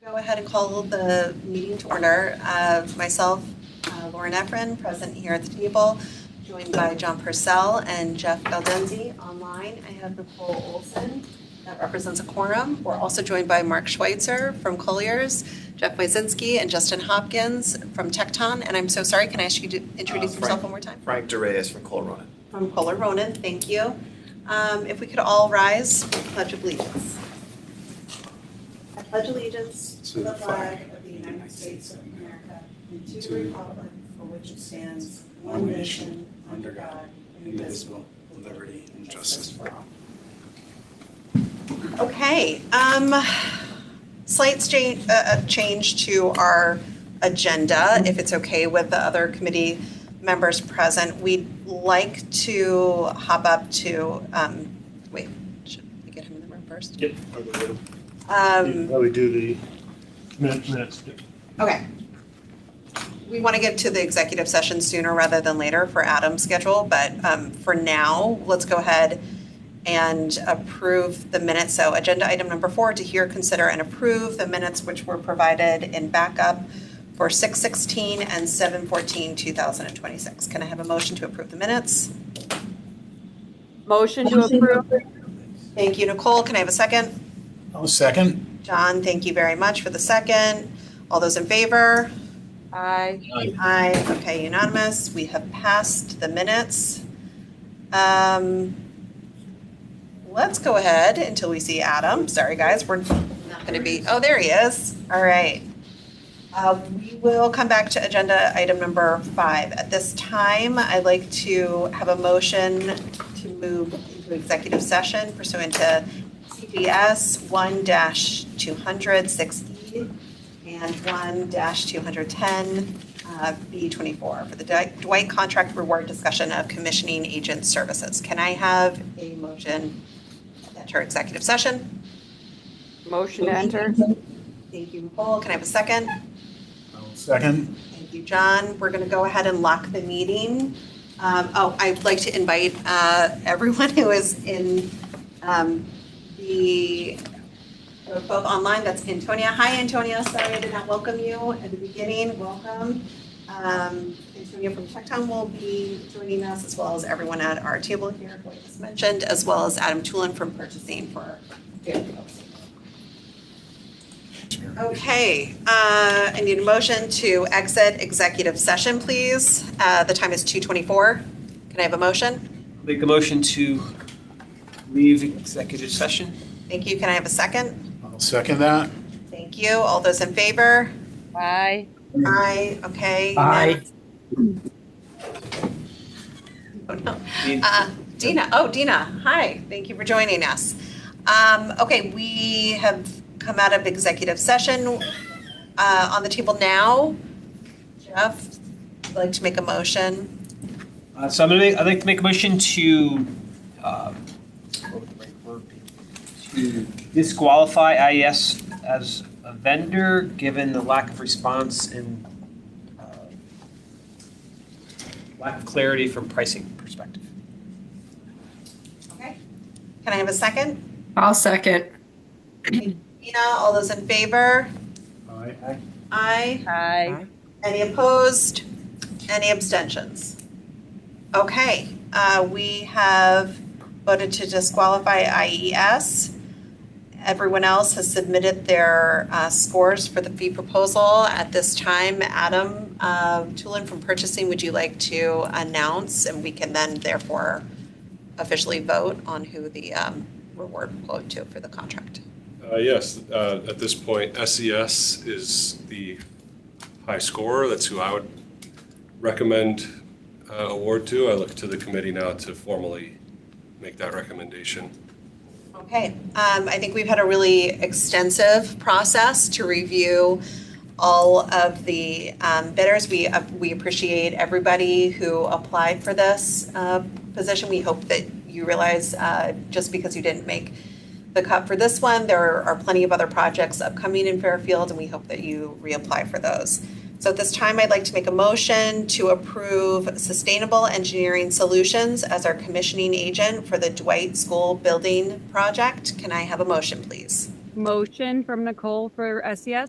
Go ahead and call the meeting to order. Myself, Lauren Efren, present here at the table, joined by John Purcell and Jeff Galdenzi online. I have Nicole Olson, that represents a quorum. We're also joined by Mark Schweitzer from Colliers, Jeff Wyszynski, and Justin Hopkins from Tecton. And I'm so sorry, can I ask you to introduce yourself one more time? Frank DeReyes from Kohler Ronan. From Kohler Ronan, thank you. If we could all rise for the Pledge of Allegiance. I pledge allegiance to the flag of the United States of America and to the republic for which it stands, one nation, under God, indivisible, with liberty and justice for all. Okay, slight change to our agenda, if it's okay with the other committee members present. We'd like to hop up to, wait, should we get him in the room first? Yep. Probably do the minutes. Okay. We want to get to the executive session sooner rather than later for Adam's schedule, but for now, let's go ahead and approve the minutes. So agenda item number 4, to hear, consider, and approve the minutes which were provided in backup for 6/16 and 7/14/2026. Can I have a motion to approve the minutes? Motion to approve. Thank you, Nicole. Can I have a second? I'll second. John, thank you very much for the second. All those in favor? Aye. Aye. Okay, unanimous. We have passed the minutes. Let's go ahead until we see Adam. Sorry, guys, we're not going to be, oh, there he is. All right. We will come back to agenda item number 5. At this time, I'd like to have a motion to move into executive session pursuant to CBS 1-200-6E and 1-210 B24 for the Dwight contract reward discussion of commissioning agent services. Can I have a motion to enter executive session? Motion to enter. Thank you, Nicole. Can I have a second? I'll second. Thank you, John. We're going to go ahead and lock the meeting. I'd like to invite everyone who is in both online. That's Antonia. Hi, Antonia. Sorry I did not welcome you at the beginning. Welcome. Antonia from Tecton will be joining us, as well as everyone at our table here, who I just mentioned, as well as Adam Tulin from purchasing for daily folks. Okay, I need a motion to exit executive session, please. The time is 2:24. Can I have a motion? Make a motion to leave executive session. Thank you. Can I have a second? I'll second that. Thank you. All those in favor? Aye. Aye. Okay. Aye. Oh, no. Dina. Oh, Dina. Hi. Thank you for joining us. Okay, we have come out of executive session. On the table now, Jeff, would like to make a motion. So I'd like to make a motion to disqualify IES as a vendor, given the lack of response and lack of clarity from pricing perspective. Okay. Can I have a second? I'll second. Dina, all those in favor? Aye. Aye. Aye. Any opposed? Any abstentions? Okay, we have voted to disqualify IES. Everyone else has submitted their scores for the fee proposal. At this time, Adam Tulin from purchasing, would you like to announce, and we can then therefore officially vote on who the reward will go to for the contract? Yes, at this point, SES is the high scorer. That's who I would recommend award to. I look to the committee now to formally make that recommendation. Okay, I think we've had a really extensive process to review all of the bidders. We appreciate everybody who applied for this position. We hope that you realize just because you didn't make the cut for this one, there are plenty of other projects upcoming in Fairfield, and we hope that you reapply for those. So at this time, I'd like to make a motion to approve Sustainable Engineering Solutions as our commissioning agent for the Dwight School Building Project. Can I have a motion, please? Motion from Nicole for SES.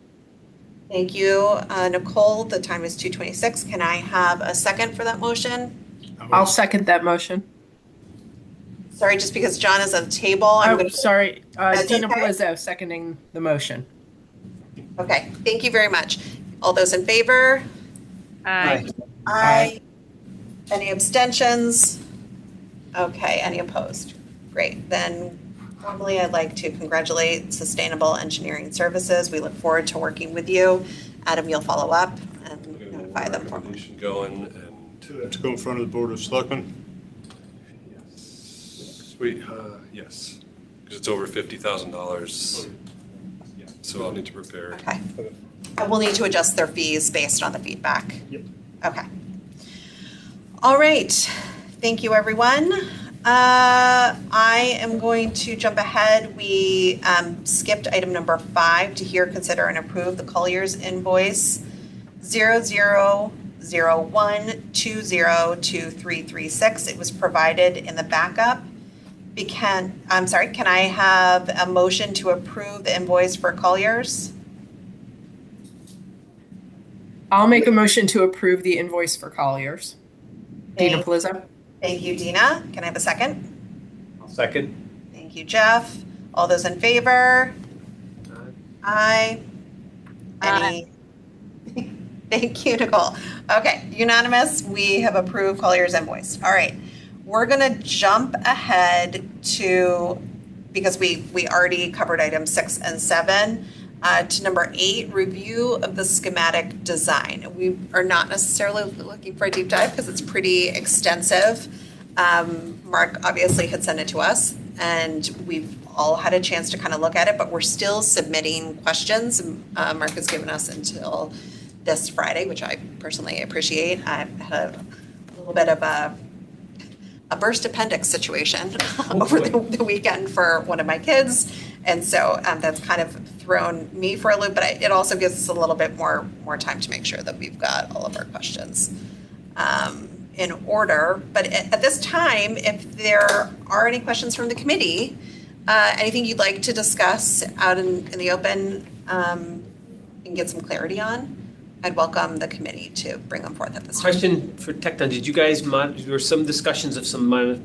Thank you, Nicole. The time is 2:26. Can I have a second for that motion? I'll second that motion. Sorry, just because John is at the table, I'm Oh, going to. sorry. That's Dina okay. Pelizzo seconding the motion. Okay, thank you very much. All those in favor? Aye. Aye. Any abstentions? Okay, any opposed? Great, then formally I'd like to congratulate Sustainable Engineering Services. We look forward to working with you. Adam, you'll follow up We're and gonna notify get a them formally. recommendation going and. To go in front of the Board of Selectmen? Sweet, yes, because it's over $50,000. Yeah, so I'll need to prepare. Okay. And we'll need to adjust their fees based on the feedback. Yep. Okay. All right, thank you, everyone. I am going to jump ahead. We skipped item number 5 to hear, consider, and approve the Colliers invoice 0001202336. It was provided in the backup. Can I have a motion to approve the invoice for Colliers? I'll make a motion to approve the invoice for Colliers. Dina Thank- Pelizzo. Thank you, Dina. Can I have a second? I'll second. Thank you, Jeff. All those in favor? Aye. Any? Thank you, Nicole. Okay, unanimous. We have approved Collier's invoice. All right. We're gonna jump ahead to, because we already covered items 6 and 7, to number 8, review of the schematic design. We are not necessarily looking for a deep dive because it's pretty extensive. Mark obviously had sent it to us and we've all had a chance to kind of look at it, but we're still submitting questions. Mark has given us until this Friday, which I personally appreciate. I had a little bit of a burst appendix situation over the weekend for one of my kids. And so that's kind of thrown me for a loop, but it also gives us a little bit more time to make sure that we've got all of our questions in order. But at this time, if there are any questions from the committee, anything you'd like to discuss out in the open and get some clarity on, I'd welcome the committee to bring them forth at this time. Question for Tecton, did you guys, there were some discussions of some minor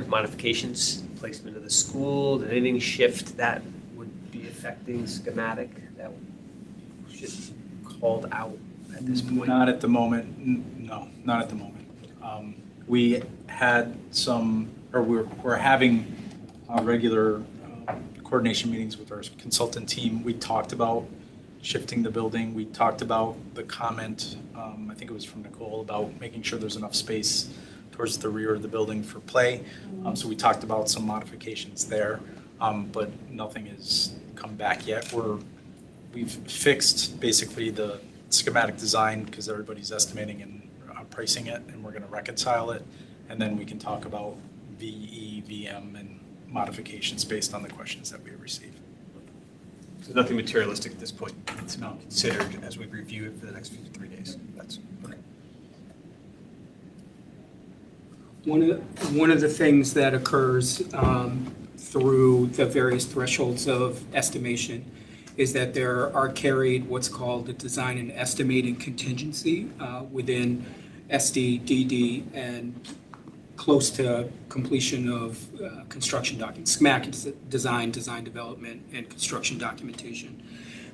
modifications, placement of the school, did anything shift that would be affecting schematic that should be called out at this point? Not at the moment, no, not at the moment. We had some, or we're having regular coordination meetings with our consultant team. We talked about shifting the building. We talked about the comment, I think it was from Nicole, about making sure there's enough space towards the rear of the building for play. So we talked about some modifications there, but nothing has come back yet. We've fixed basically the schematic design because everybody's estimating and pricing it, and we're going to reconcile it, and then we can talk about VE, VM, and modifications based on the questions that we received. So nothing materialistic at this point. It's No. considered as we review it for the next 3 days. That's okay. One of the things that occurs through the various thresholds of estimation is that there are carried what's called a design and estimating contingency within SD, DD, and close to completion of construction documents, schematic design development, and construction documentation.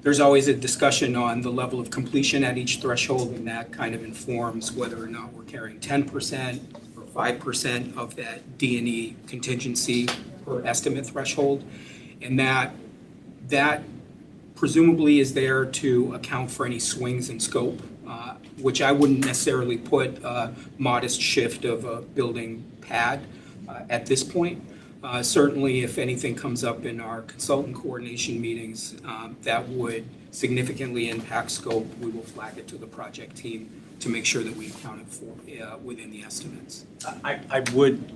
There's always a discussion on the level of completion at each threshold, and that kind of informs whether or not we're carrying 10% or 5% of that D&E contingency per estimate threshold. And that presumably is there to account for any swings in scope, which I wouldn't necessarily put a modest shift of a building pad at this point. Certainly, if anything comes up in our consultant coordination meetings that would significantly impact scope, we will flag it to the project team to make sure that we account it for within the estimates. I would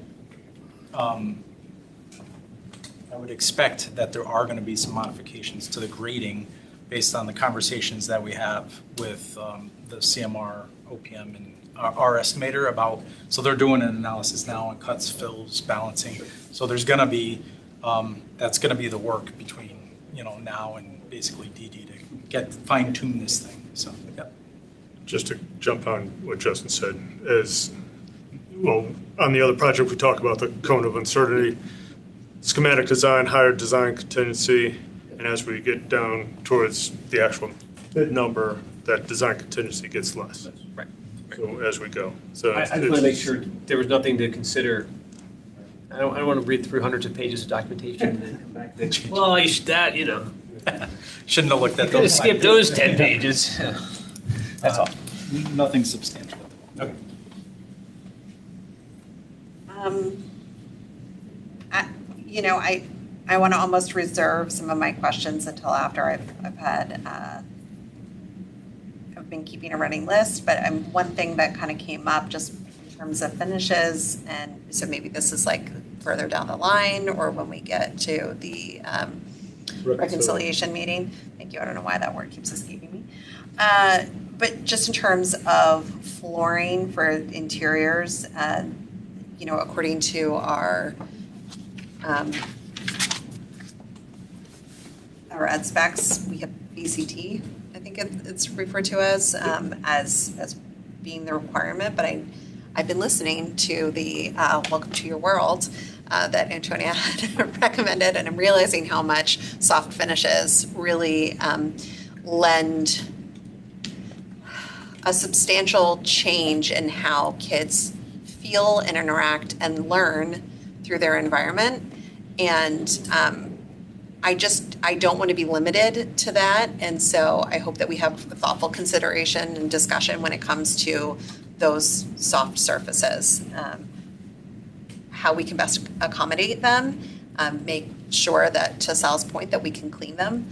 expect that there are going to be some modifications to the grading based on the conversations that we have with the CMR, OPM, and our estimator about, so they're doing an analysis now on cuts, fills, balancing. So there's going to be, that's going to be the work between now and basically DD to get fine tune this thing. So, yep. Just to jump on what Justin said, as well, on the other project, we talk about the cone of uncertainty, schematic design, higher design contingency, and as we get down towards the actual bid number, that design contingency gets less. Right. So as we go. So I just want to make sure there was nothing to consider. I don't want to read through hundreds of pages of documentation and then come back to, well, you should, Shouldn't have looked at could have those. skipped those 10 pages. That's all. Nothing substantial. Okay. I want to almost reserve some of my questions until after I've been keeping a running list, but one thing that kind of came up just in terms of finishes, and so maybe this is like further down the line or when we get to the reconciliation meeting. Thank you. I don't know why that word keeps escaping me. But just in terms of flooring for interiors, according to our ed specs, we have BCT, I think it's referred to as being the requirement, but I've been listening to the Welcome to Your World that Antonia had recommended, and I'm realizing how much soft finishes really lend a substantial change in how kids feel and interact and learn through their environment. And I don't want to be limited to that. And so I hope that we have thoughtful consideration and discussion when it comes to those soft surfaces, how we can best accommodate them, make sure that, to Sal's point, that we can clean them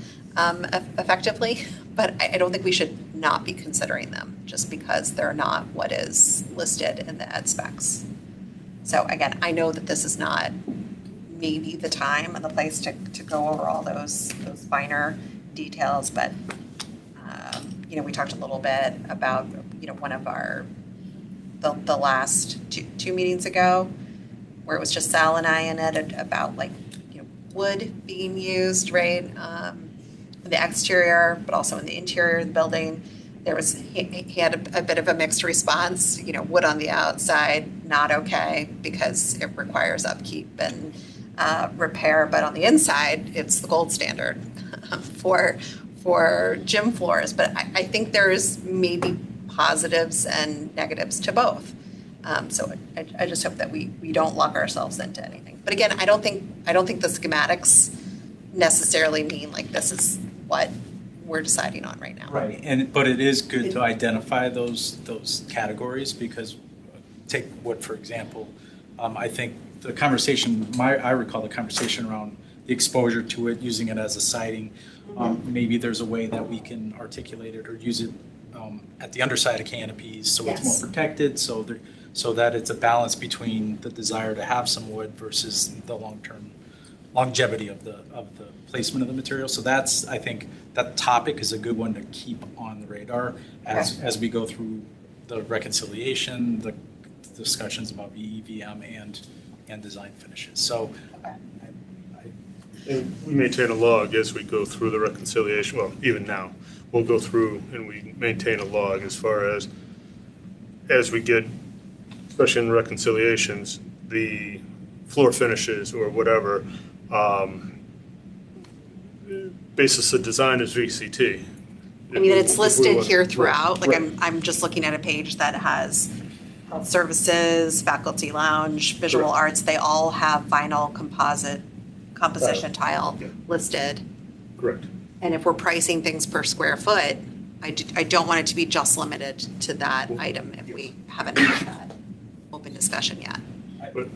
effectively. But I don't think we should not be considering them just because they're not what is listed in the ed specs. So again, I know that this is not maybe the time and the place to go over all those finer details, but we talked a little bit about one of the last two meetings ago where it was just Sal and I in it about wood being used, right? In the exterior, but also in the interior of the building. He had a bit of a mixed response, wood on the outside, not okay because it requires upkeep and repair, but on the inside, it's the gold standard for gym floors. But I think there's maybe positives and negatives to both. So I just hope that we don't lock ourselves into anything. But again, I don't think the schematics necessarily mean this is what we're deciding on right now. Right, but it is good to identify those categories because take wood, for example. I think the conversation, I recall the conversation around the exposure to it, using it as a siding. Maybe there's a way that we can articulate it or use it at the underside of canopies so it's more protected, so that it's a balance between the desire to have some wood versus the long-term longevity of the placement of the material. So that's, I think, that topic is a good one to keep on the radar as we go through the reconciliation, the discussions about VE, VM, and design finishes. So and we maintain a log as we go through the reconciliation. Well, even now, we'll go through and we maintain a log as far as we get, especially in reconciliations, the floor finishes or whatever. Basis of design is VCT. I mean, it's listed here throughout. I'm just looking at a page that has health services, faculty lounge, visual arts. They all have vinyl composition tile listed. Correct. And if we're pricing things per square foot, I don't want it to be just limited to that item if we haven't had that open discussion yet.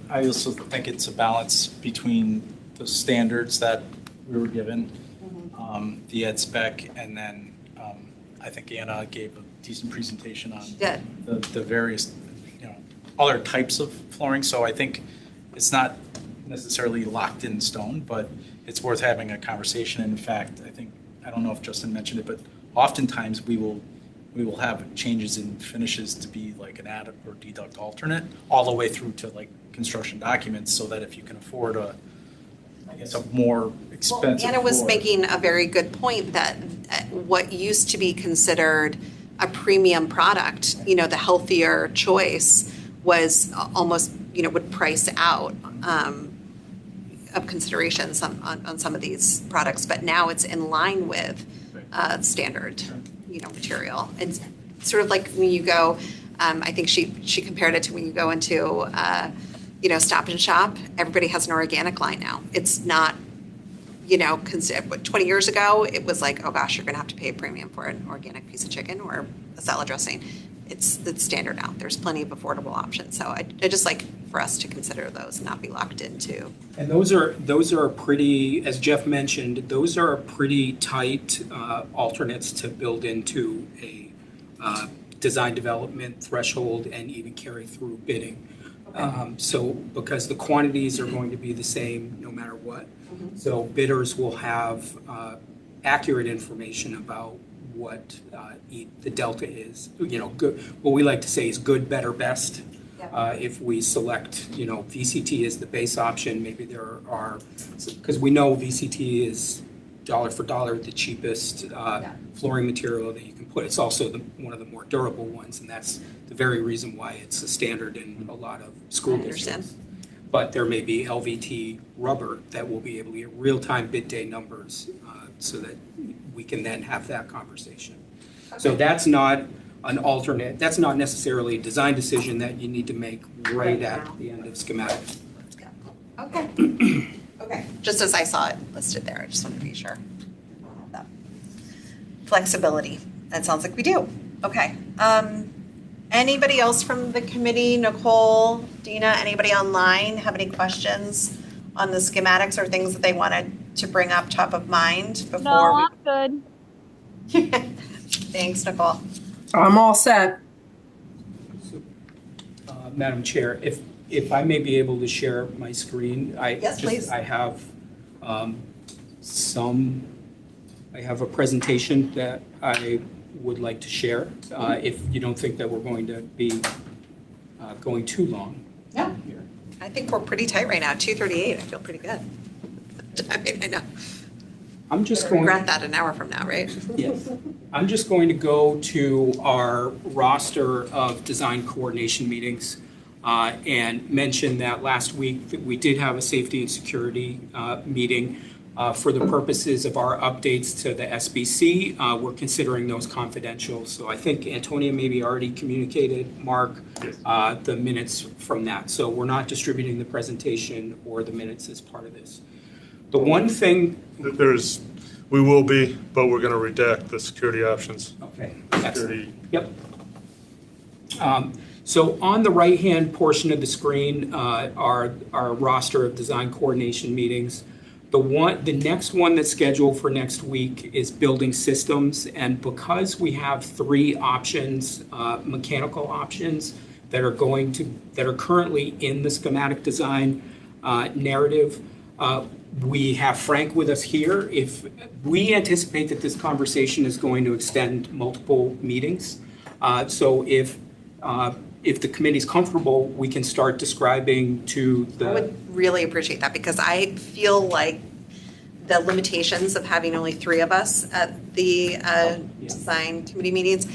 I also think it's a balance between the standards that we were given, the ed spec, and then I think Anna gave a decent presentation on the various, other types of flooring. So I think it's not necessarily locked in stone, but it's worth having a conversation. And in fact, I don't know if Justin mentioned it, but oftentimes we will have changes in finishes to be like an add or deduct alternate all the way through to construction documents, so that if you can afford a I guess, a more expensive Anna was floor. making a very good point that what used to be considered a premium product, the healthier choice was almost, would price out of considerations on some of these products, but now it's in line with standard, material. It's sort of like when you go, I think she compared it to when you go into, Stop and Shop, everybody has an organic line now. It's not, 20 years ago, it was like, oh gosh, you're gonna have to pay a premium for an organic piece of chicken or a salad dressing. It's standard now. There's plenty of affordable options. So I just like for us to consider those and not be locked into. And those are pretty, as Jeff mentioned, those are pretty tight alternates to build into a design development threshold and even carry through bidding. So because the quantities are going to be the same no matter what. So bidders will have accurate information about what the delta is. Good. What we like to say is good, better, best. If we select, VCT as the base option, maybe there are, because we know VCT is dollar for dollar the cheapest flooring material that you can put. It's also one of the more durable ones, and that's the very reason why it's a standard in a lot of school districts. But there may be LVT rubber that will be able to get real-time bid day numbers so that we can then have that conversation. Okay. So that's not an alternate, that's not necessarily a design decision that you need to make right at the end of schematic. Okay. Okay. Just as I saw it listed there, I just wanted to be sure. That flexibility. That sounds like we do. Okay. Anybody else from the committee? Nicole, Dina, anybody online have any questions on the schematics or things that they wanted to bring up top of mind before? No, I'm good. Thanks, Nicole. I'm all set. So, Madam Chair, if I may be able to share my screen, Yes, please. I have I have a presentation that I would like to share. If you don't think that we're going to be going too long. Yeah. Here. I think we're pretty tight right now. 2:38. I feel pretty good. I know. I'm just going. Regret that an hour from now, right? Yes. I'm just going to go to our roster of design coordination meetings and mention that last week that we did have a safety and security meeting. For the purposes of our updates to the SBC, we're considering those confidential. So I think Antonia maybe already communicated, Mark, the minutes from that. So we're not distributing the presentation or the minutes as part of this. The one thing... We will be, but we're going to redact the security options. Okay. Security. Yep. So on the right-hand portion of the screen are our roster of design coordination meetings. The next one that's scheduled for next week is building systems, and because we have 3 options, mechanical options that are currently in the schematic design narrative. We have Frank with us here. If we anticipate that this conversation is going to extend multiple meetings, so if the committee's comfortable, we can start describing to the... I would really appreciate that because I feel like the limitations of having only 3 of us at the design committee meetings,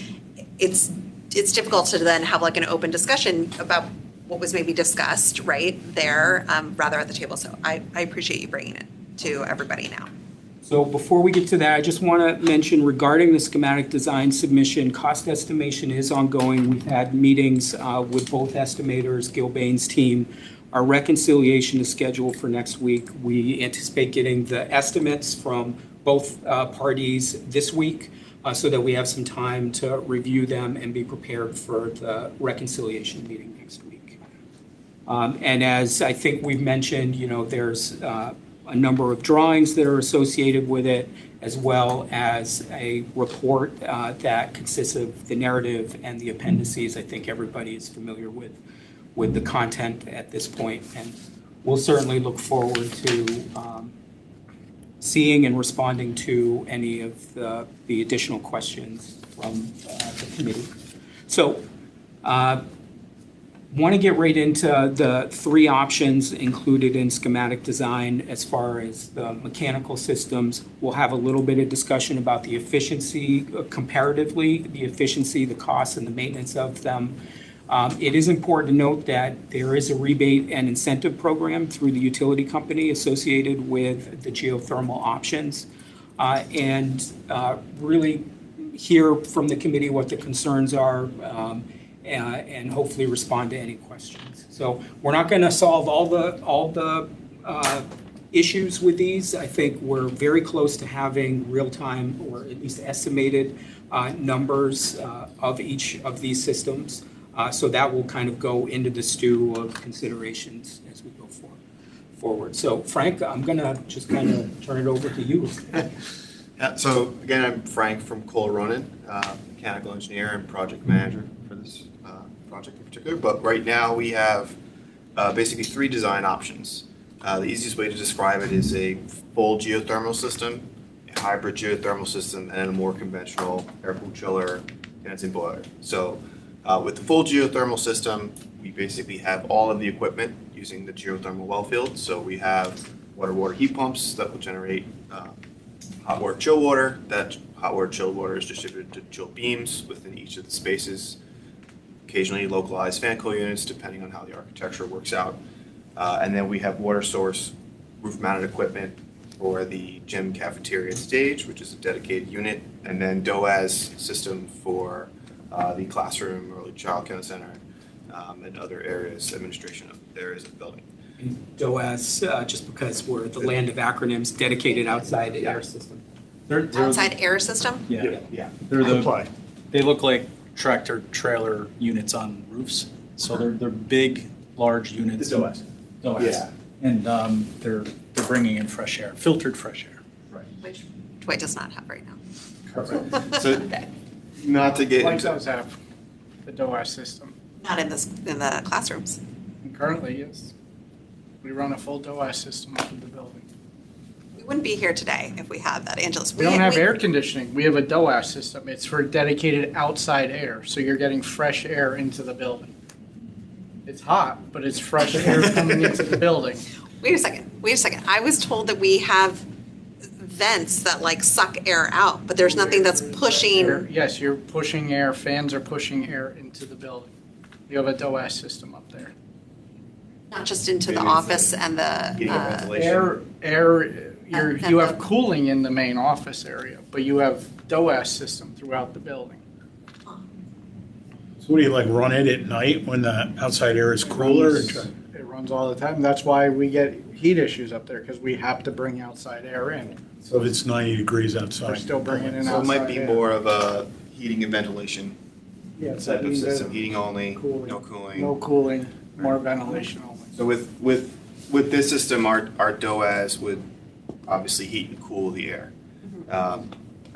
it's difficult to then have like an open discussion about what was maybe discussed right there rather at the table. So I appreciate you bringing it to everybody now. So before we get to that, I just want to mention regarding the schematic design submission, cost estimation is ongoing. We've had meetings with both estimators, Gil Bain's team. Our reconciliation is scheduled for next week. We anticipate getting the estimates from both parties this week so that we have some time to review them and be prepared for the reconciliation meeting next week. And as I think we've mentioned, there's a number of drawings that are associated with it, as well as a report that consists of the narrative and the appendices. I think everybody is familiar with the content at this point, and we'll certainly look forward to seeing and responding to any of the additional questions from the committee. So Want to get right into the three options included in schematic design as far as the mechanical systems. We'll have a little bit of discussion about the efficiency, comparatively, the efficiency, the costs, and the maintenance of them. It is important to note that there is a rebate and incentive program through the utility company associated with the geothermal options. Really hear from the committee what the concerns are, and hopefully respond to any questions. So we're not going to solve all the issues with these. I think we're very close to having real-time or at least estimated numbers of each of these systems. So that will kind of go into the stew of considerations as we go forward. So Frank, I'm going to just kind of turn it over to you. Yeah, so again, I'm Frank from Cole Ronan, mechanical engineer and project manager for this project in particular. But right now we have basically three design options. The easiest way to describe it is a full geothermal system, a hybrid geothermal system, and a more conventional air-cooled chiller condensing boiler. So with the full geothermal system, we basically have all of the equipment using the geothermal well field. So we have water heat pumps that will generate hot water chill water. That hot water chilled water is distributed to chill beams within each of the spaces. Occasionally localized fan coil units depending on how the architecture works out. And then we have water source roof mounted equipment for the gym, cafeteria, and stage, which is a dedicated unit. And then DOAS system for the classroom, early child care center, and other areas, administration of areas of the building. DOAS, just because we're the land of acronyms, dedicated outside air system. They're Outside air system? Yeah. Yeah. They look like tractor trailer units on roofs. So they're big, large units. The DOAS. Yeah. And they're bringing in fresh air, filtered fresh air. Right. Which Dwight does not have right now. Correct. So not to get Like into does have the DOAS system. Not in the classrooms. And currently, yes. We run a full DOAS system up in the building. We wouldn't be here today if we had that, Angelus. We don't have air conditioning. We have a DOAS system. It's for dedicated outside air, so you're getting fresh air into the building. It's hot, but it's fresh air coming into the building. Wait a second. I was told that we have vents that like suck air out, but there's nothing that's pushing. Yes, you're pushing air. Fans are pushing air into the building. You have a DOAS system up there. Not just into the Maybe it's office and heating and the, ventilation. You have cooling in the main office area, but you have DOAS system throughout the building. So what do you like, run it at night when the outside air is cooler? It runs all the time. That's why we get heat issues up there, because we have to bring outside air in. So if it's 90 degrees We're outside. still bringing in So it outside might be air. more of a heating and ventilation Yeah, type of means system, that heating only, cooling. no cooling. No cooling, more ventilation only. So with this system, our DOAS would obviously heat and cool the air.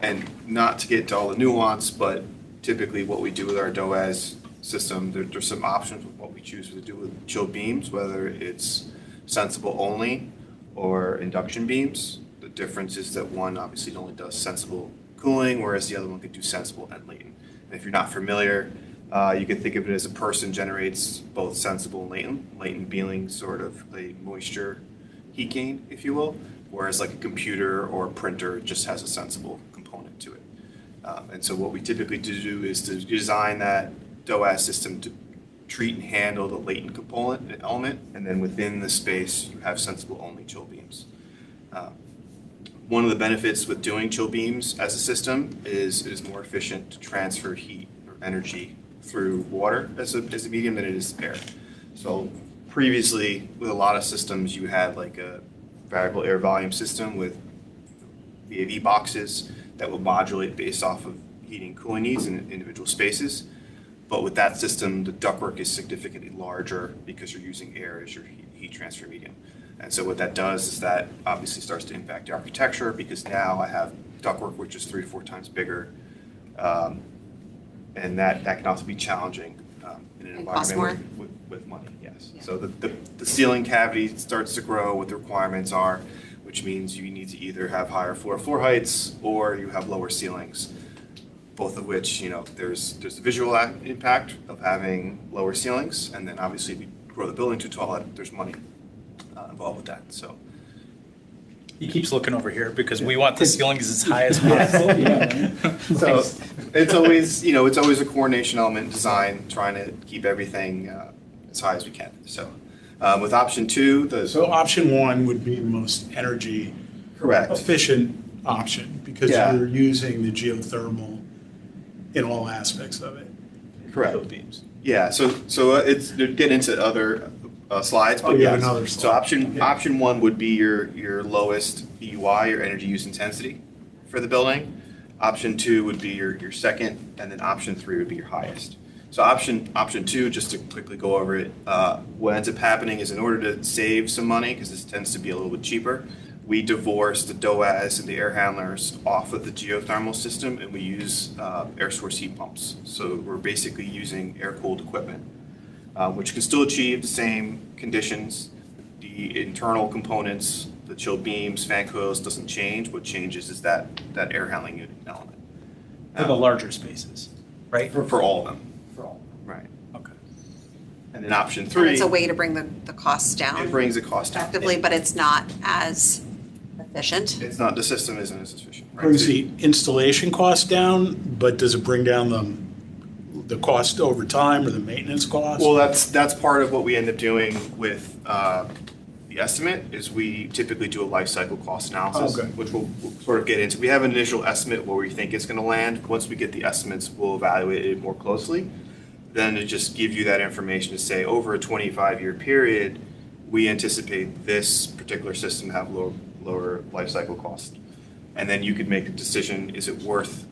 And not to get into all the nuance, but typically what we do with our DOAS system, there's some options with what we choose to do with chill beams, whether it's sensible only or induction beams. The difference is that one obviously only does sensible cooling, whereas the other one could do sensible and latent. And if you're not familiar, you can think of it as a person generates both sensible and latent. Latent being sort of a moisture heat gain, if you will, whereas like a computer or a printer just has a sensible component to it. And so what we typically do is to design that DOAS system to treat and handle the latent component element, and then within the space you have sensible only chill beams. One of the benefits with doing chill beams as a system is it is more efficient to transfer heat or energy through water as a medium than it is air. So previously with a lot of systems you had like a variable air volume system with VAV boxes that would modulate based off of heating and cooling needs in individual spaces. But with that system, the ductwork is significantly larger because you're using air as your heat transfer medium. And so what that does is that obviously starts to impact the architecture, because now I have ductwork which is 3 to 4 times bigger. And that can also be challenging in an environment with money, yes. Yeah. So the ceiling cavity starts to grow, what the requirements are, which means you need to either have higher floor heights or you have lower ceilings. both of which, there's the visual impact of having lower ceilings, and then obviously if we grow the building too tall, there's money involved with that, so. He keeps looking over here because we want the ceilings as high as possible. So it's always, it's always a coordination element in design, trying to keep everything as high as we can. So with option 2, So option 1 would be the most energy correct. efficient option because Yeah. you're using the geothermal in all aspects of it. Correct. Chill beams. Yeah, so it's to get into other slides, but Oh, yeah, yes. another So slide. option 1 would be your lowest EUI, your energy use intensity for the building. Option 2 would be your second, and then option 3 would be your highest. So option 2, just to quickly go over it, what ends up happening is in order to save some money, because this tends to be a little bit cheaper, we divorce the DOAS and the air handlers off of the geothermal system, and we use air source heat pumps. So we're basically using air-cooled equipment, which can still achieve the same conditions. The internal components, the chill beams, fan coils, doesn't change. What changes is that air handling unit element. For the larger spaces, right? For all of them. For all. Right. Okay. And then option And 3, it's a way to bring the costs it down brings the cost down. effectively, but it's not as efficient. It's not, the system isn't as efficient. Right? Brings So- the installation cost down, but does it bring down the cost over time or the maintenance cost? Well, that's part of what we end up doing with the estimate, is we typically do a life cycle cost analysis, Okay. which we'll sort of get into. We have an initial estimate where we think it's gonna land. Once we get the estimates, we'll evaluate it more closely. Then to just give you that information to say, over a 25-year period, we anticipate this particular system to have lower life cycle cost. And then you could make a decision, is it worth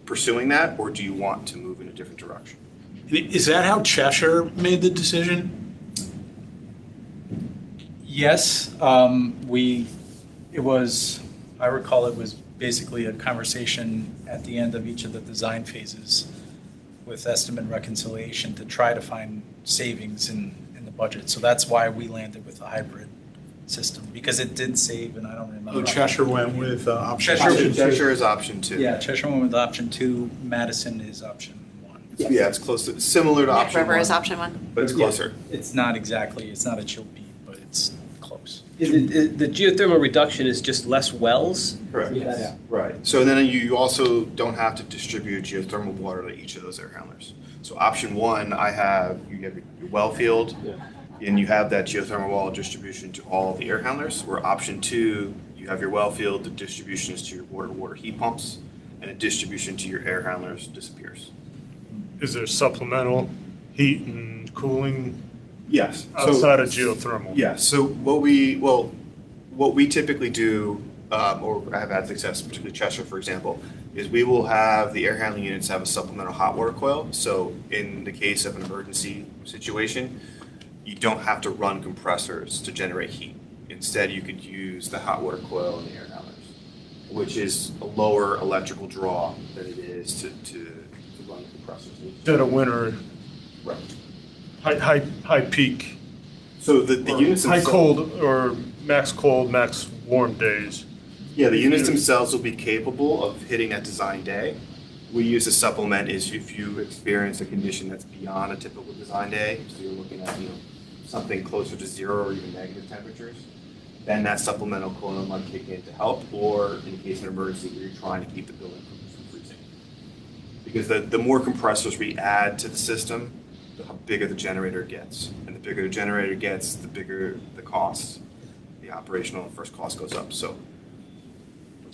pursuing that, or do you want to move in a different direction? Is that how Cheshire made the decision? Yes, I recall it was basically a conversation at the end of each of the design phases with estimate reconciliation to try to find savings in the budget. So that's why we landed with a hybrid system, because it did save, and I don't remember. Oh, Cheshire went with option Cheshire- 2. Cheshire is option 2. Yeah, Cheshire went with option 2, Madison is option 1. Yeah, it's close to, similar to Neck option River 1. is option 1. But it's closer. It's not exactly, it's not a chill beam, but it's close. The geothermal reduction is just less wells? Correct. Yes. Right. So then you also don't have to distribute geothermal water to each of those air handlers. So option 1, you have your well field, and you have that geothermal water distribution to all of the air handlers. Where option 2, you have your well field, the distribution is to your water-to-water heat pumps, and a distribution to your air handlers disappears. Is there supplemental heat and cooling Yes. outside of geothermal? Yeah, so what we typically do, or have had success, particularly Cheshire, for example, is we will have the air handling units have a supplemental hot water coil. So in the case of an emergency situation, you don't have to run compressors to generate heat. Instead, you could use the hot water coil in the air handlers, which is a lower electrical draw than it is to run the compressors. Dead of winter, Right. high peak, So the or units high themselves- cold, max warm days. Yeah, the units themselves will be capable of hitting that design day. We use a supplement is if you experience a condition that's beyond a typical design day, so you're looking at something closer to 0 or even negative temperatures, then that supplemental coolant might kick in to help, or in case of an emergency where you're trying to keep the building from freezing. Because the more compressors we add to the system, the bigger the generator gets, and the bigger the generator gets, the bigger the cost. The operational and first cost goes up. So.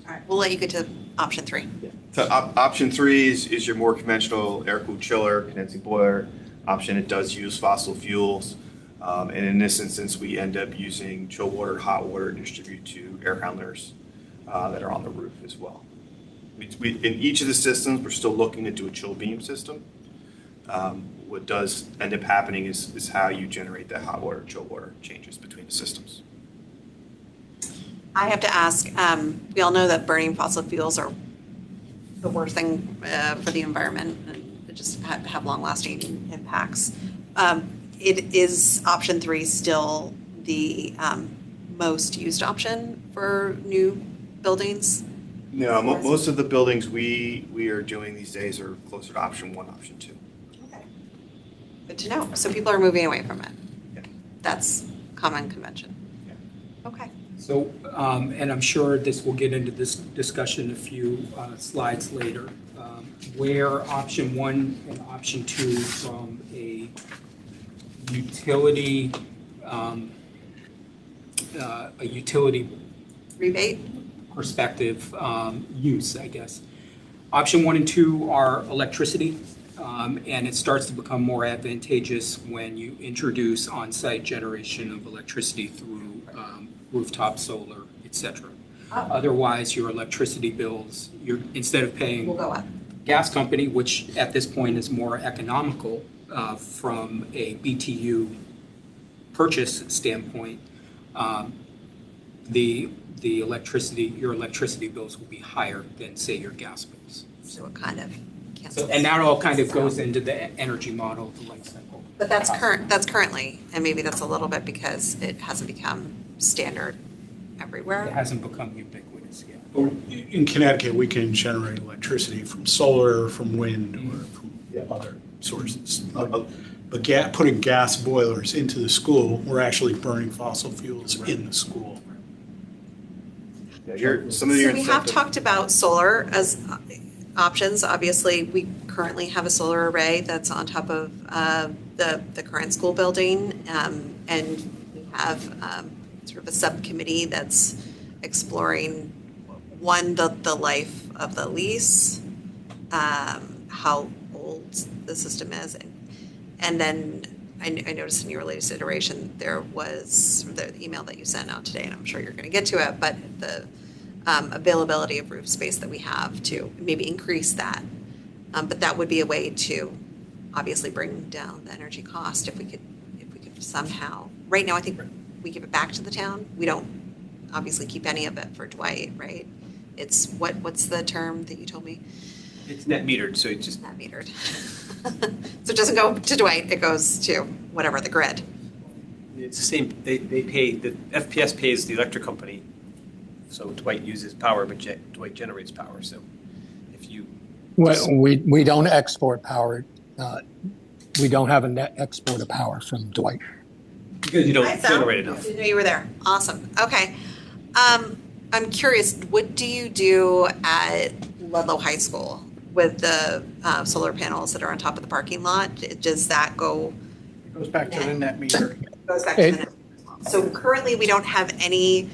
All right, we'll let you get to option 3. So option 3 is your more conventional air-cooled chiller, condensing boiler option. It does use fossil fuels. And in this instance, we end up using chill water and hot water to distribute to air handlers that are on the roof as well. In each of the systems, we're still looking to do a chill beam system. What does end up happening is how you generate that hot water, chill water changes between the systems. I have to ask, we all know that burning fossil fuels are the worst thing for the environment and it just have long-lasting impacts. It is option 3 still the most used option for new buildings? No, most of the buildings we are doing these days are closer to option 1, option 2. Okay. Good to know. So people are moving away from it. Yeah. That's common convention. Okay. So, and I'm sure this will get into this discussion a few slides later, where option 1 and option 2 from a utility, Rebate? perspective use, I guess. Option 1 and 2 are electricity, and it starts to become more advantageous when you introduce on-site generation of electricity through rooftop solar, et cetera. Otherwise, your electricity bills, instead of paying Will go up. gas company, which at this point is more economical from a BTU purchase standpoint, your electricity bills will be higher than, say, your gas bills. So it kind of cancels. And that all kind of goes into the energy model, the life cycle. But that's currently, and maybe that's a little bit because it hasn't become standard It everywhere. hasn't become ubiquitous yet. In Connecticut, we can generate electricity from solar, from wind, or from other sources. But putting gas boilers into the school, we're actually burning fossil fuels in the school. Yeah, some of your So we have incentive- talked about solar as options. Obviously, we currently have a solar array that's on top of the current school building. And we have sort of a subcommittee that's exploring, one, the life of the lease, how old the system is. And then I noticed in your latest iteration, there was the email that you sent out today, and I'm sure you're going to get to it, but the availability of roof space that we have to maybe increase that. But that would be a way to obviously bring down the energy cost if we could somehow. Right now, I think we give it back to the town. We don't obviously keep any of it for Dwight, right? It's what's the term that you told me? It's net metered, so it's just Not metered. So it doesn't go to Dwight, it goes to whatever, the grid. it's the same. They pay, the FPS pays the electric company, so Dwight uses power, but Dwight generates power. So if you We don't export power. We don't have a net export of power from Dwight. because you don't I found- generate enough. Didn't know you were there. Awesome. Okay. I'm curious, what do you do at Ludlow High School with the solar panels that are on top of the parking lot? Does that go? It goes back to the net meter. Goes back to the net as well. So currently, we don't have any.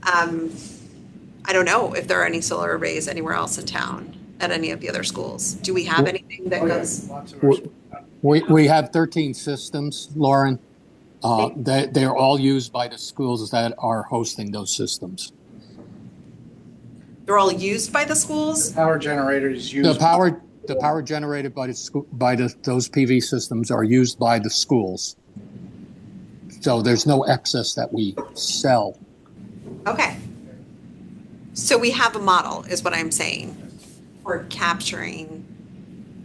I don't know if there are any solar arrays anywhere else in town at any of the other schools. Do we have anything that goes? Lots of our- We have 13 systems, Lauren. They're all used by the schools that are hosting those systems. They're all used by the schools? Power generators use. The power generated by those PV systems are used by the schools. So there's no excess that we sell. Okay. So we have a model, is what I'm saying, for capturing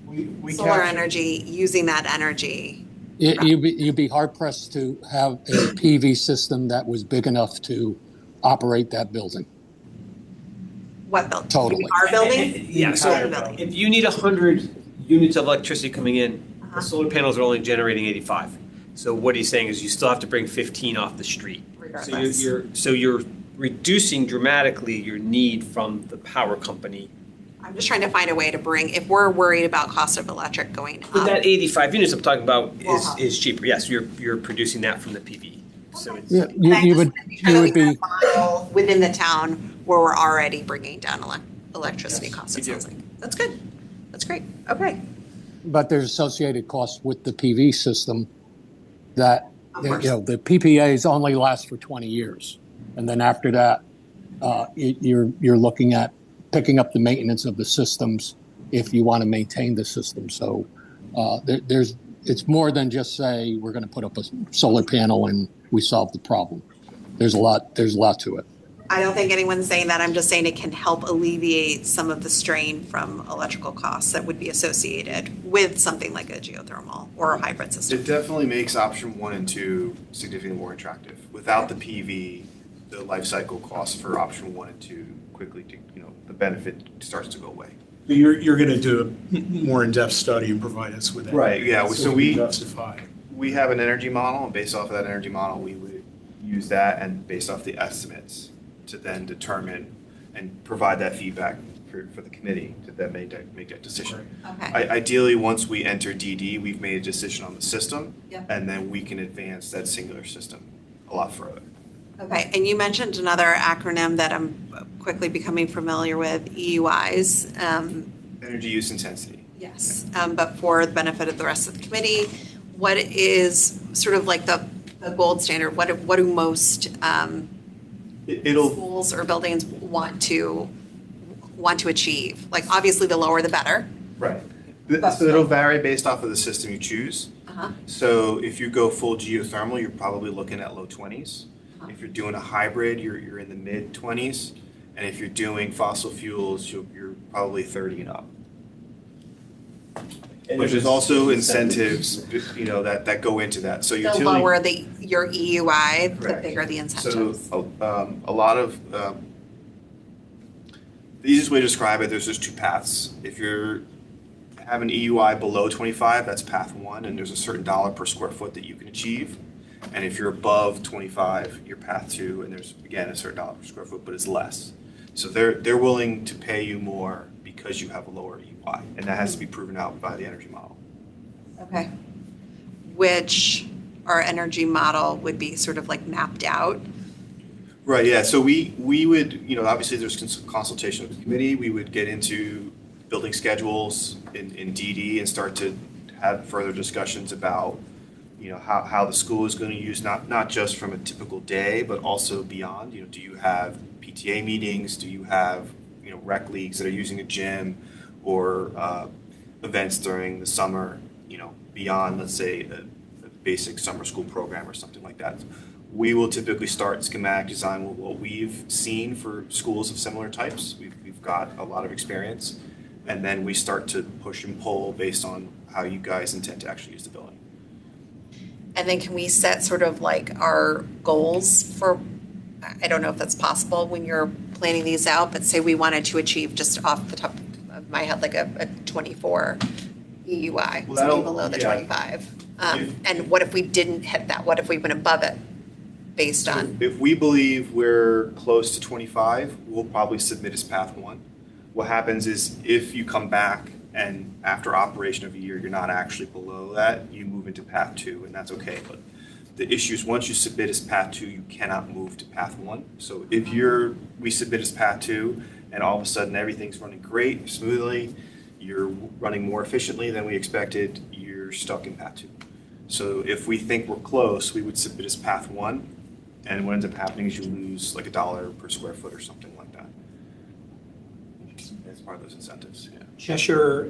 We solar capture- energy, using that energy. You'd be hard pressed to have a PV system that was big enough to operate that building. What building? Totally. Our building? Yeah, so Our building. if you need 100 units of electricity coming in, Uh-huh. the solar panels are only generating 85. So what he's saying is you still have to bring 15 off the street. Regardless. So you're reducing dramatically your need from the power company. I'm just trying to find a way to bring, if we're worried about cost of electric going But that up. 85 units I'm talking about Uh-huh. is cheaper. Yes, you're producing that from the PV. So it's, Yeah, And I you just would wanna make sure that you would we have be a model within the town where we're already bringing down electricity costs, it we do. sounds like. That's good. That's great. Okay. but there's associated costs with the PV system that, Of course. the PPAs only last for 20 years. And then after that, you're looking at picking up the maintenance of the systems if you want to maintain the system. So it's more than just say we're going to put up a solar panel and we solve the problem. There's a lot to it. I don't think anyone's saying that. I'm just saying it can help alleviate some of the strain from electrical costs that would be associated with something like a geothermal or a hybrid system. It definitely makes option 1 and 2 significantly more attractive. Without the PV, the life cycle costs for option 1 and 2 quickly the benefit starts to go away. You're going to do a more in-depth study and provide us with that. Right, yeah, so we we can justify. We have an energy model, and based off of that energy model, we would use that and based off the estimates to then determine and provide that feedback for the committee to then make that decision. Okay. Ideally, once we enter DD, we've made a decision on the system, Yep. and then we can advance that singular system a lot further. Okay, and you mentioned another acronym that I'm quickly becoming familiar with, EUIs. Energy use intensity. Yes, but for the benefit of the rest of the committee, what is sort of like the gold standard? What do most It'll schools or buildings want to achieve? Like, obviously, the lower the better. right. So it'll vary based off of the system you choose. Uh-huh. So if you go full geothermal, you're probably looking at low 20s. If you're doing a hybrid, you're in the mid 20s, and if you're doing fossil fuels, you're probably 30 and up. But there's also incentives, that go into that. So The utility. lower your EUI, the Correct. bigger the incentives. So a lot of the easiest way to describe it, there's just two paths. If you're have an EUI below 25, that's path one, and there's a certain dollar per square foot that you can achieve. And if you're above 25, you're path two, and there's again a certain dollar per square foot, but it's less. So they're willing to pay you more because you have a lower EUI, and that has to be proven out by the energy model. Okay. Which our energy model would be sort of like mapped out. Right, yeah, so we would, obviously there's consultation with the committee, we would get into building schedules in DD and start to have further discussions about, how the school is going to use, not just from a typical day, but also beyond. Do you have PTA meetings, do you have, rec leagues that are using a gym, or events during the summer, beyond, let's say, a basic summer school program or something like that. We will typically start schematic design with what we've seen for schools of similar types. We've got a lot of experience, and then we start to push and pull based on how you guys intend to actually use the building. And then can we set sort of like our goals for, I don't know if that's possible when you're planning these out, but say we wanted to achieve, just off the top of my head, like a 24 EUI, Well, something below the yeah. 25. And what if we didn't hit that? What if we went above it based on? If we believe we're close to 25, we'll probably submit as path one. What happens is if you come back and after operation of a year, you're not actually below that, you move into path two, and that's okay. But the issue is once you submit as path two, you cannot move to path one. So if we submit as path two and all of a sudden everything's running great, smoothly, you're running more efficiently than we expected, you're stuck in path two. So if we think we're close, we would submit as path one, and what ends up happening is you lose like $1 per square foot or something like that. As part of those incentives, yeah. Cheshire,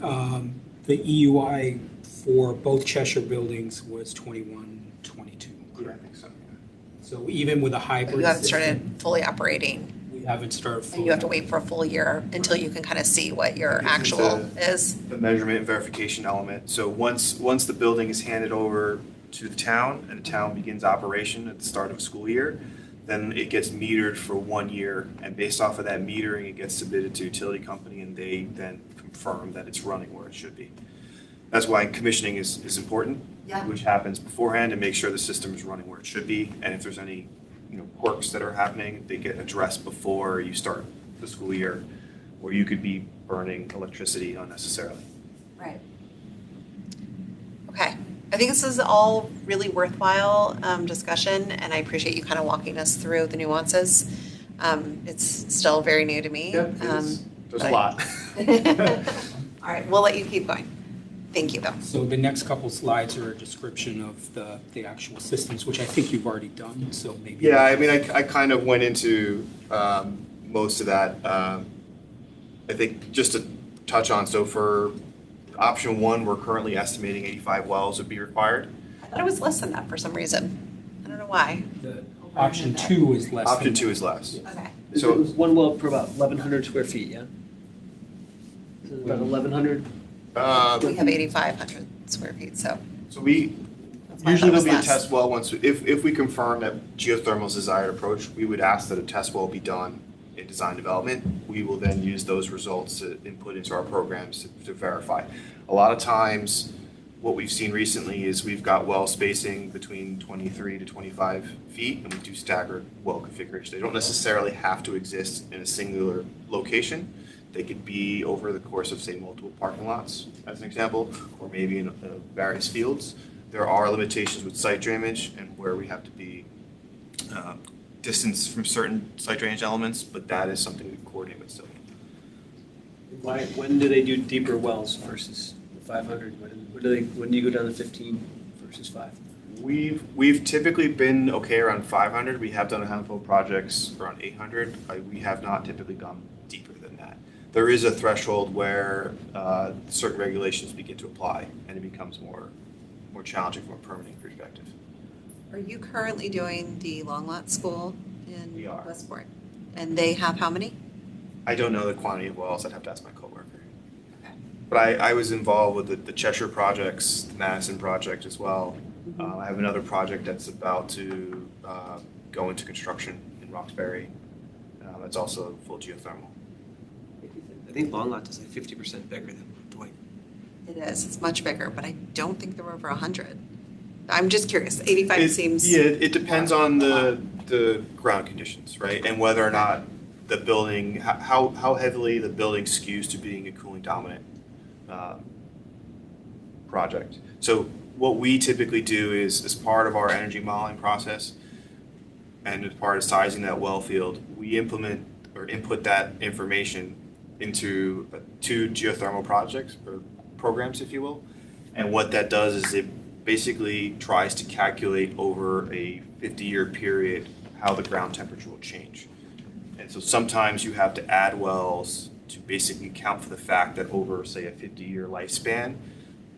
the EUI for both Cheshire buildings was 21, 22. I think so, yeah. So even with a hybrid You haven't system, started fully operating, we haven't started fully. and you have to wait for a full year until you can kind of see what your It's actual is. The measurement and verification element. So once the building is handed over to the town and the town begins operation at the start of a school year, then it gets metered for 1 year, and based off of that metering, it gets submitted to utility company, and they then confirm that it's running where it should be. That's why commissioning is important, Yeah. which happens beforehand to make sure the system is running where it should be, and if there's any quirks that are happening, they get addressed before you start the school year, or you could be burning electricity unnecessarily. Right. Okay. I think this is all really worthwhile discussion, and I appreciate you kind of walking us through the nuances. It's still very new to me. There's but- a lot. All right, we'll let you keep going. Thank you, though. So the next couple slides are a description of the actual systems, which I think you've already done, so maybe. Yeah, I mean, I kind of went into most of that. I think just to touch on, so for option one, we're currently estimating 85 wells would be required. I thought it was less than that for some reason. I don't know why. The Option two is less. Option than two that. is less. Okay. So it was one well per about 1,100 square feet, yeah? So about 1,100? We have 8,500 square feet, so. So we, that's why I usually thought it there'll was be a less. test well once, if we confirm that geothermal is the desired approach, we would ask that a test well be done in design development, we will then use those results to input into our programs to verify. A lot of times, what we've seen recently is we've got well spacing between 23 to 25 feet, and we do staggered well configuration. They don't necessarily have to exist in a singular location. They could be over the course of, say, multiple parking lots, as an example, or maybe in various fields. There are limitations with site drainage and where we have to be distance from certain site drainage elements, but that is something we coordinate with civil. When do they do deeper wells versus the 500? When do you go down to 15 versus 5? We've typically been okay around 500. We have done a handful of projects around 800. We have not typically gone deeper than that. There is a threshold where certain regulations begin to apply, and it becomes more challenging from a permitting perspective. Are you currently doing the Long Lot School in We are. Westport? And they have how many? I don't know the quantity of wells. I'd have to ask my coworker. But I was involved with the Cheshire projects, the Madison project as well. I have another project that's about to go into construction in Roxbury. That's also full geothermal. I think Long Lot is like 50% bigger than Dwight. It is, it's much bigger, but I don't think they're over 100. I'm just curious, 85 seems. Yeah, it depends on the ground conditions, right? And whether or not the building, how heavily the building skews to being a cooling dominant project. So what we typically do is, as part of our energy modeling process and as part of sizing that well field, we implement or input that information into 2 geothermal projects or programs, if you will. And what that does is it basically tries to calculate over a 50-year period how the ground temperature will change. And so sometimes you have to add wells to basically account for the fact that over, say, a 50-year lifespan,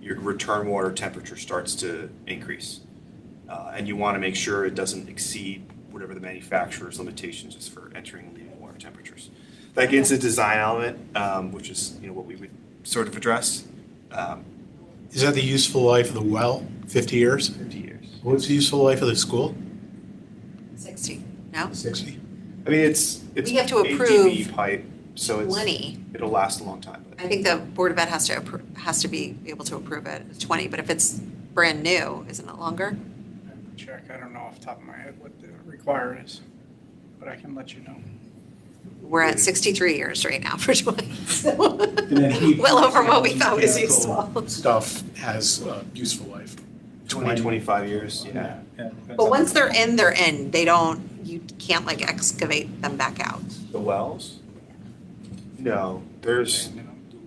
your return water temperature starts to increase. And you want to make sure it doesn't exceed whatever the manufacturer's limitations is for entering and leaving water temperatures. That gets a design element, which is what we would sort of address. Is that the useful life of the well, 50 years? 50 years. What's the useful life of the school? 60, no? 60. I mean, it's We have to ADB approve pipe, so it's 20. it'll last a long time. I think the Board of Ed has to be able to approve it as 20, but if it's brand new, isn't it longer? Check, I don't know off the top of my head what the require is, but I can let you know. We're at 63 years right now for 20, so And then heat well over what we pumps, thought was mechanical useful. Stuff has useful life. 25 years, yeah. But once they're in, they're in. They don't, you can't like excavate them back out. The wells? No,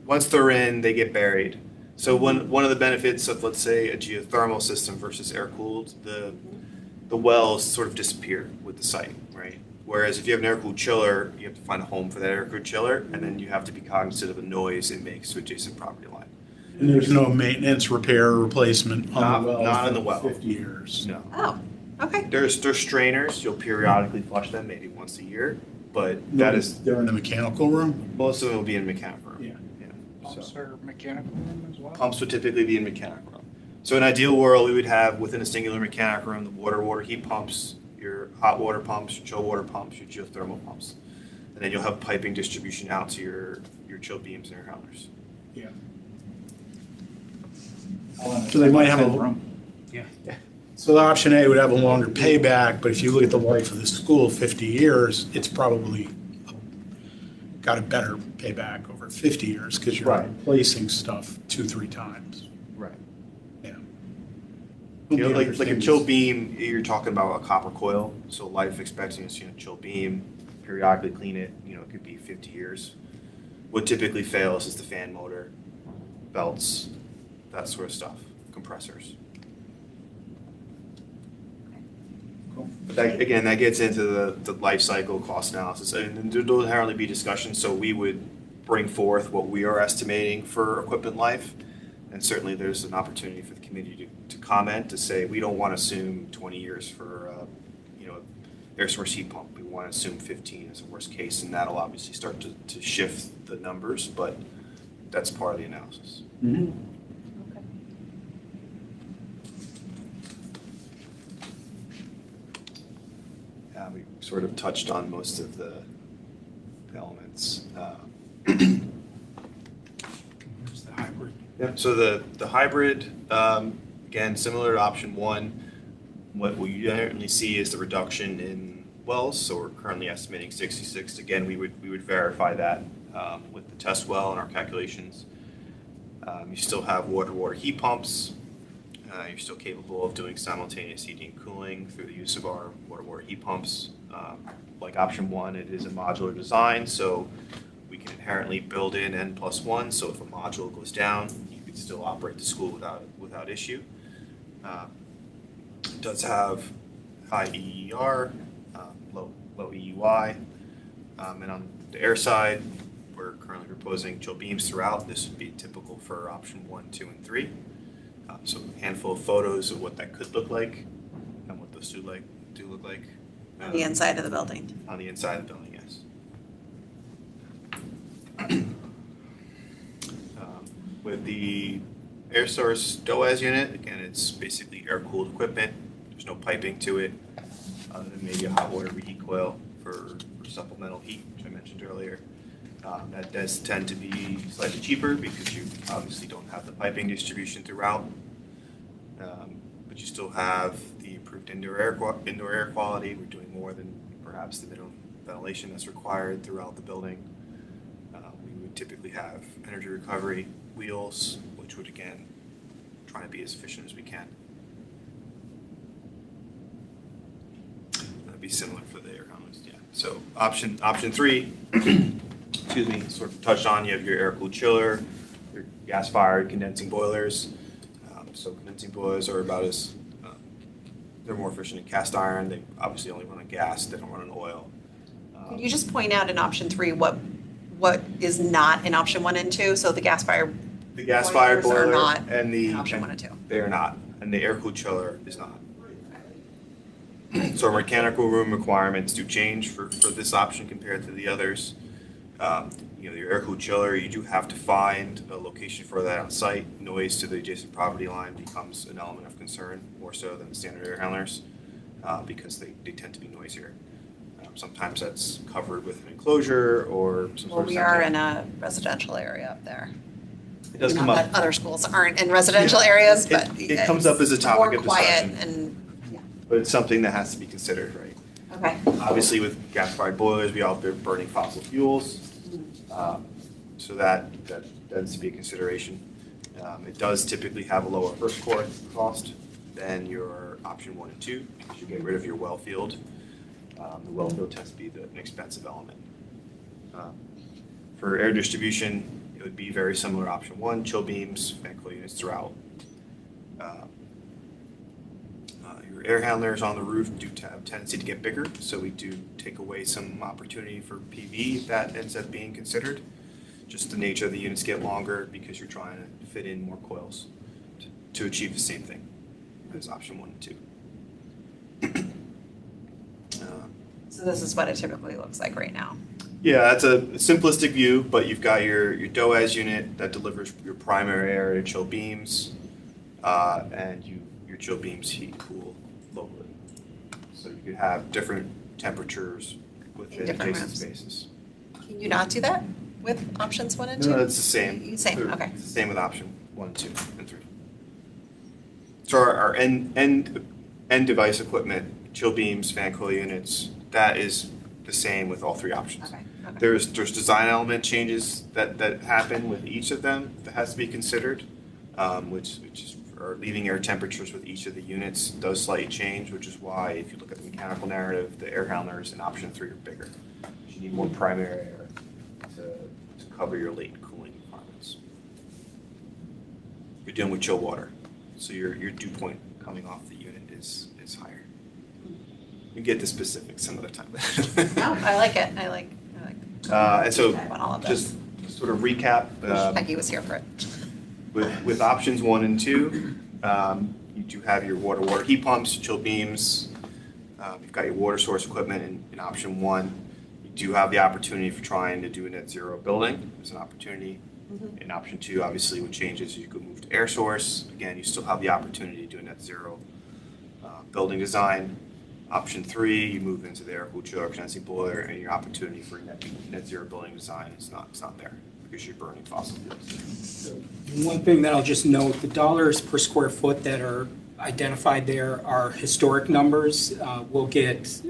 once they're in, they get buried. So one of the benefits of, let's say, a geothermal system versus air-cooled, the wells sort of disappear with the site, right? Whereas if you have an air-cooled chiller, you have to find a home for that air-cooled chiller, and then you have to be cognizant of the noise it makes to adjacent property line. And there's no maintenance, repair, replacement on Not- the well? not in the for well. 50 years. No. Oh, okay. There's strainers, you'll periodically flush them, maybe once a year, but that is, They're in the mechanical room? most of them will be in mechanical room. Yeah. Pumps So are mechanical room as well? pumps would typically be in mechanical room. So in an ideal world, we would have within a singular mechanical room, the water heat pumps, your hot water pumps, your chill water pumps, your geothermal pumps. And then you'll have piping distribution out to your chill beams and your howlers. Yeah. So they might have a- room. So the option A would have a longer payback, but if you look at the life of the school, 50 years, it's probably got a better payback over 50 years because you're Right. replacing stuff 2-3 times. Right. Yeah. Like a chill beam, you're talking about a copper coil, so life expectancy in a chill beam, periodically clean it, it could be 50 years. What typically fails is the fan motor, belts, that sort of stuff, compressors. But that gets into the life cycle cost analysis, and there'll inherently be discussion, so we would bring forth what we are estimating for equipment life, and certainly there's an opportunity for the committee to comment, to say, we don't want to assume 20 years for, air source heat pump, we want to assume 15 as a worst case, and that'll obviously start to shift the numbers, but that's part of the analysis. We sort of touched on most of the elements. Where's the hybrid? Yep, so the hybrid, again, similar to option one, what we generally see is the reduction in wells, so we're currently estimating 66. Again, we would verify that with the test well and our calculations. You still have water heat pumps. You're still capable of doing simultaneous heating and cooling through the use of our water heat pumps. Like option one, it is a modular design, so we can inherently build in N+1, so if a module goes down, you can still operate the school without issue. It does have high EER, low EUI, and on the air side, we're currently proposing chill beams throughout. This would be typical for option 1, 2, and 3. So a handful of photos of what that could look like and what those do look like. On the inside of the building. On the inside of the building, yes. With the air source DOAS unit, again, it's basically air-cooled equipment. There's no piping to it, other than maybe a hot water reheat coil for supplemental heat, which I mentioned earlier. That does tend to be slightly cheaper because you obviously don't have the piping distribution throughout. But you still have the improved indoor air quality. We're doing more than perhaps the minimum ventilation that's required throughout the building. We would typically have energy recovery wheels, which would again try to be as efficient as we can. That'd be similar for the air handlers, yeah. So option three, excuse me, sort of touched on. You have your air-cooled chiller, your gas-fired condensing boilers. So condensing boilers are about as they're more efficient in cast iron. They obviously only run on gas. They don't run on oil. Could you just point out in option three what is not in option 1 and 2? So the gas-fired boilers are not and the in option 1 and 2. They are not, and the air-cooled chiller is not. So our mechanical room requirements do change for this option compared to the others. Your air-cooled chiller, you do have to find a location for that on site. Noise to the adjacent property line becomes an element of concern, more so than the standard air handlers, because they tend to be noisier. Sometimes that's covered with an enclosure or some Well, sort of we are in a residential area up there. It does Not come up. that other schools aren't in residential areas, but It comes up as a topic of more quiet discussion. and, But it's something that has to be considered, right? okay. Obviously, with gas-fired boilers, we all burning fossil fuels, so that tends to be a consideration. It does typically have a lower first cost than your option 1 and 2, because you get rid of your well field. The well field tends to be an expensive element. For air distribution, it would be very similar to option 1, chill beams, fan coil units throughout. Your air handlers on the roof do have a tendency to get bigger, so we do take away some opportunity for PV if that ends up being considered. Just the nature of the units get longer because you're trying to fit in more coils to achieve the same thing as option 1 and 2. So this is what it typically looks like right now. Yeah, that's a simplistic view, but you've got your DOAS unit that delivers your primary air to chill beams, and your chill beams heat and cool locally. So you could have different temperatures within different adjacent rooms. spaces. Can you not do that with options 1 and 2? No, it's the same. Same, okay. It's the same with option 1, 2, and 3. So our end device equipment, chill beams, fan coil units, that is the same with all three options. Okay. There's design element changes that happen with each of them that has to be considered, which is or leaving air temperatures with each of the units does slightly change, which is why if you look at the mechanical narrative, the air handlers in option 3 are bigger. You need more primary air to cover your latent cooling requirements. You're dealing with chill water, so your dew point coming off the unit is higher. We get the specifics some other time. No, I like it. I like And so, dive on all of this. just sort of recap. Becky was here for it. With options 1 and 2, you do have your water heat pumps, chill beams. You've got your water source equipment in option 1. You do have the opportunity for trying to do a net zero building. There's an opportunity. Mm-hmm. In option 2, obviously, what changes, you could move to air source. Again, you still have the opportunity to do a net zero building design. Option 3, you move into the air-cooled chiller condensing boiler, and your opportunity for net zero building design is not there because you're burning fossil fuels. One thing that I'll just note, the dollars per square foot that are identified there are historic numbers. We'll get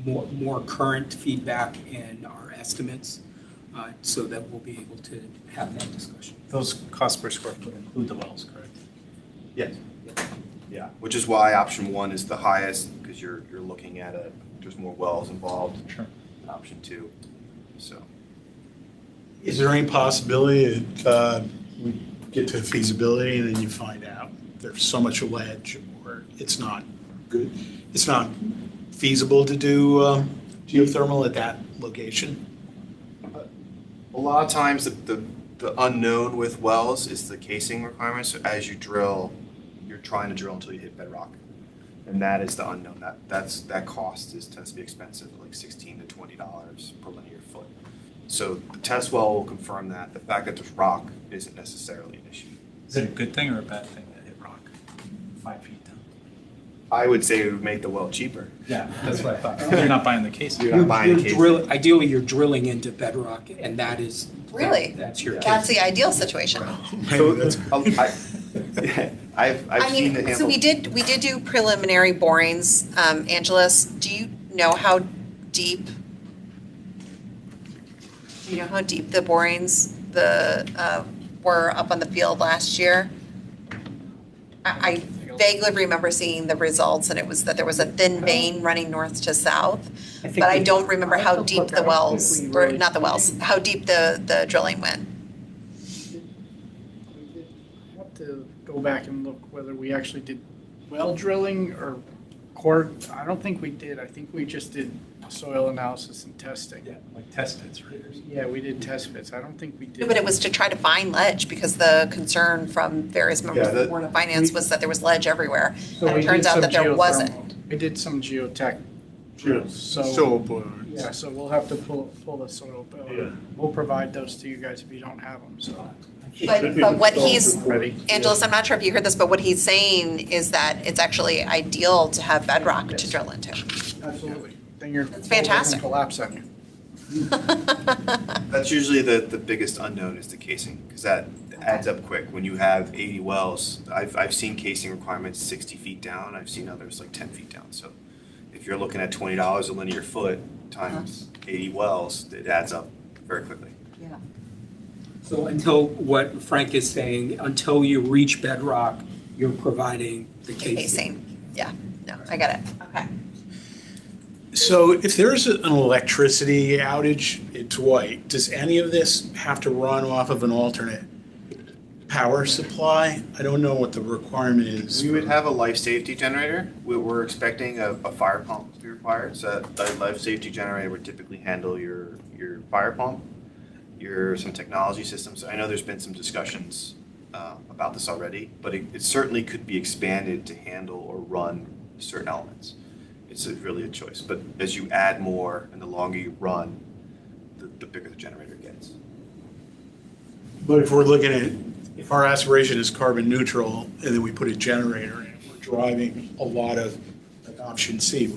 more current feedback in our estimates so that we'll be able to have that discussion. Those costs per square foot include the wells, correct? Yes. Yeah, which is why option 1 is the highest, because you're looking at there's more wells involved. Sure. Than option 2, so. Is there any possibility that we get to feasibility and then you find out there's so much ledge or it's not good, it's not feasible to do geothermal at that location? A lot of times the unknown with wells is the casing requirements. So as you drill, you're trying to drill until you hit bedrock. And that is the unknown. That cost tends to be expensive, like $16 to $20 per linear foot. So the test well will confirm that. The fact that there's rock isn't necessarily an issue. Is it a good thing or a bad thing that hit rock 5 feet down? I would say it would make the well cheaper. Yeah, that's what I thought. You're not buying the casing. You're not buying the casing. Ideally, you're drilling into bedrock, and that is Really? that's your That's case. the ideal situation. So I've seen it So handled. we did do preliminary borings. Angeles, do you know how deep? Do you know how deep the borings were up on the field last year? I vaguely remember seeing the results, and it was that there was a thin vein running north to south. think But I we- don't remember how Look, deep I the don't wells, think we or really- not the wells, how deep the drilling went. I have to go back and look whether we actually did well drilling or core. I don't think we did. I think we just did soil analysis and testing. Yeah, like test pits, right? Yeah, we did test pits. I don't think we did. No, but it was to try to find ledge, because the concern from various members of the Board of Finance was that there was ledge everywhere. So And we it did turns out some that there geothermal. wasn't. We did some geotech Yeah, drills, so. soil boilers. Yeah, so we'll have to pull the soil bill. Yeah. We'll provide those to you guys if you don't have them, so. But what he's, Ready. Angelos, I'm not sure if you heard this, but what he's saying is that it's actually ideal to have bedrock to drill into. Absolutely. Then your. That's whole thing fantastic. Collapse on you. That's usually the biggest unknown is the casing, because that adds up quick. When you have 80 wells, I've seen casing requirements 60 feet down. I've seen others like 10 feet down. So if you're looking at $20 a linear foot times 80 wells, it adds up very quickly. Yeah. So until, what Frank is saying, until you reach bedrock, you're providing the casing. Casing, yeah, no, I get it, okay. So if there's an electricity outage at Dwight, does any of this have to run off of an alternate power supply? I don't know what the requirement is. We would have a life safety generator. We're expecting a fire pump to be required. So that life safety generator would typically handle your fire pump, some technology systems. I know there's been some discussions about this already, but it certainly could be expanded to handle or run certain elements. It's really a choice. But as you add more and the longer you run, the bigger the generator gets. But if we're looking at, if our aspiration is carbon neutral and then we put a generator in, we're driving a lot of, like option C.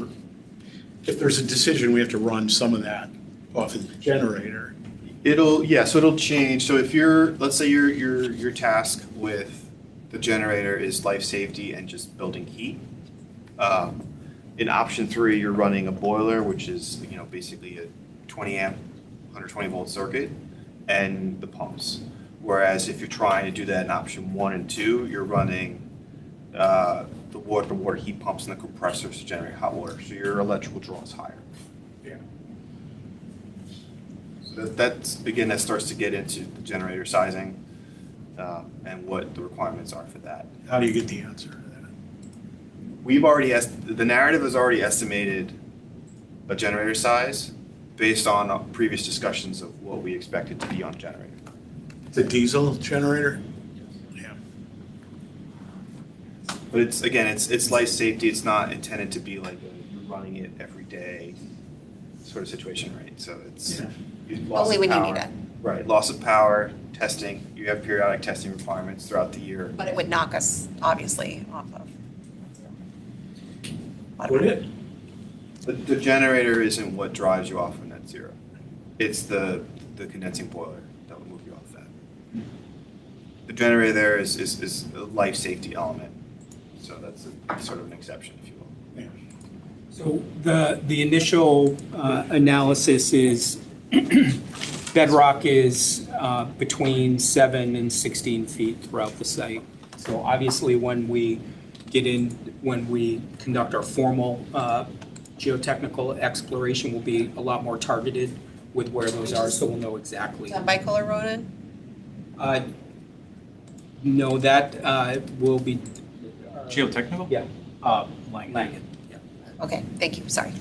If there's a decision, we have to run some of that off of the generator. So it'll change. So if let's say your task with the generator is life safety and just building heat. In option 3, you're running a boiler, which is basically a 20 amp, 120 volt circuit, and the pumps. Whereas if you're trying to do that in option 1 and 2, you're running the water heat pumps and the compressors to generate hot water. So your electrical draw is higher. Yeah. So that starts to get into the generator sizing and what the requirements are for that. How do you get the answer to that? The narrative has already estimated a generator size based on previous discussions of what we expected to be on generator. It's a diesel generator? Yeah. But it's life safety. It's not intended to be like you're running it every day sort of situation, right? So it's loss Only of when you power. need it. Right, loss of power, testing. You have periodic testing requirements throughout the year. But it would knock us, obviously, off of. bottom line. The generator isn't what drives you off of net zero. It's the condensing boiler that will move you off that. The generator there is a life safety element. So that's sort of an exception, if you will. So the initial analysis is bedrock is between 7 and 16 feet throughout the site. So obviously when we conduct our formal geotechnical exploration, we'll be a lot more targeted with where those are, so we'll know exactly. Is that bicolor Ronan? No, that will be. Geotechnical? Yeah. Langan. Yeah. Okay, thank you, sorry.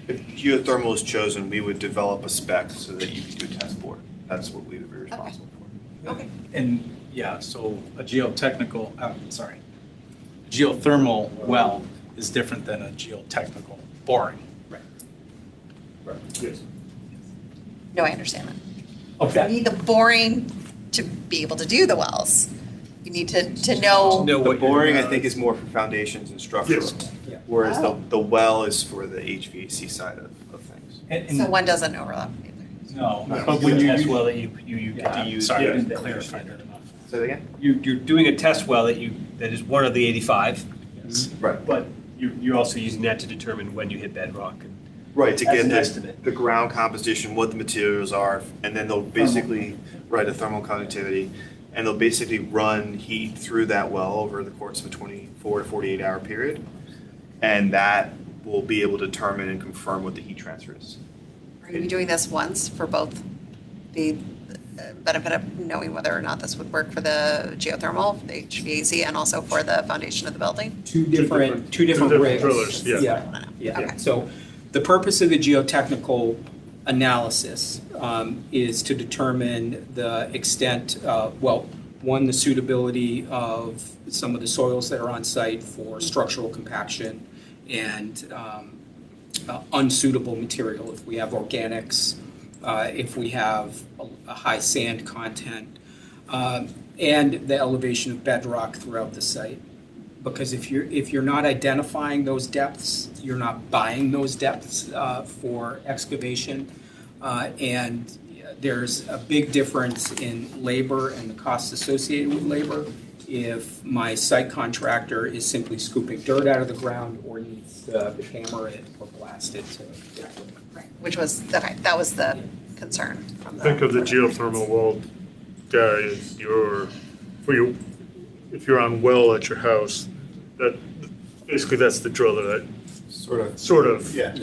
If geothermal is chosen, we would develop a spec so that you can do a test bore. That's what we would be responsible for. Okay. And yeah, so a geotechnical, geothermal well is different than a geotechnical boring. Right, yes. No, I understand that. Okay. You need the boring to be able to do the wells. You need to know. Know The what you're boring, I doing. think, is more for foundations and structural. Yes. Yeah. Whereas Oh. the well is for the HVAC side of things. And So one doesn't overlap either. no, No. but when you Test use, well that you get to use. sorry, I Yeah. didn't clarify that enough. Say that again? You're doing a test well that is one of the 85, Right. but you're also using that to determine when you hit bedrock. And Right, to As get an estimate. the ground composition, what the materials are, and then they'll basically write a thermal conductivity, and they'll basically run heat through that well over the course of a 24 to 48 hour period, and that will be able to determine and confirm what the heat transfer is. Are you doing this once for both the benefit of knowing whether or not this would work for the geothermal, the HVAC, and also for the foundation of the building? Two different rigs. drillers, yeah. Yeah. Okay. So the purpose of the geotechnical analysis is to determine the extent, one, the suitability of some of the soils that are on site for structural compaction and unsuitable material, if we have organics, if we have a high sand content, and the elevation of bedrock throughout the site. Because if you're not identifying those depths, you're not buying those depths for excavation, and there's a big difference in labor and the costs associated with labor if my site contractor is simply scooping dirt out of the ground or needs to hammer it or blast it to get to it. Right. Which was, okay, that was the concern from Think of the geothermal well guy as if you're on well at your house, that, basically that's the driller that sort of, Yeah.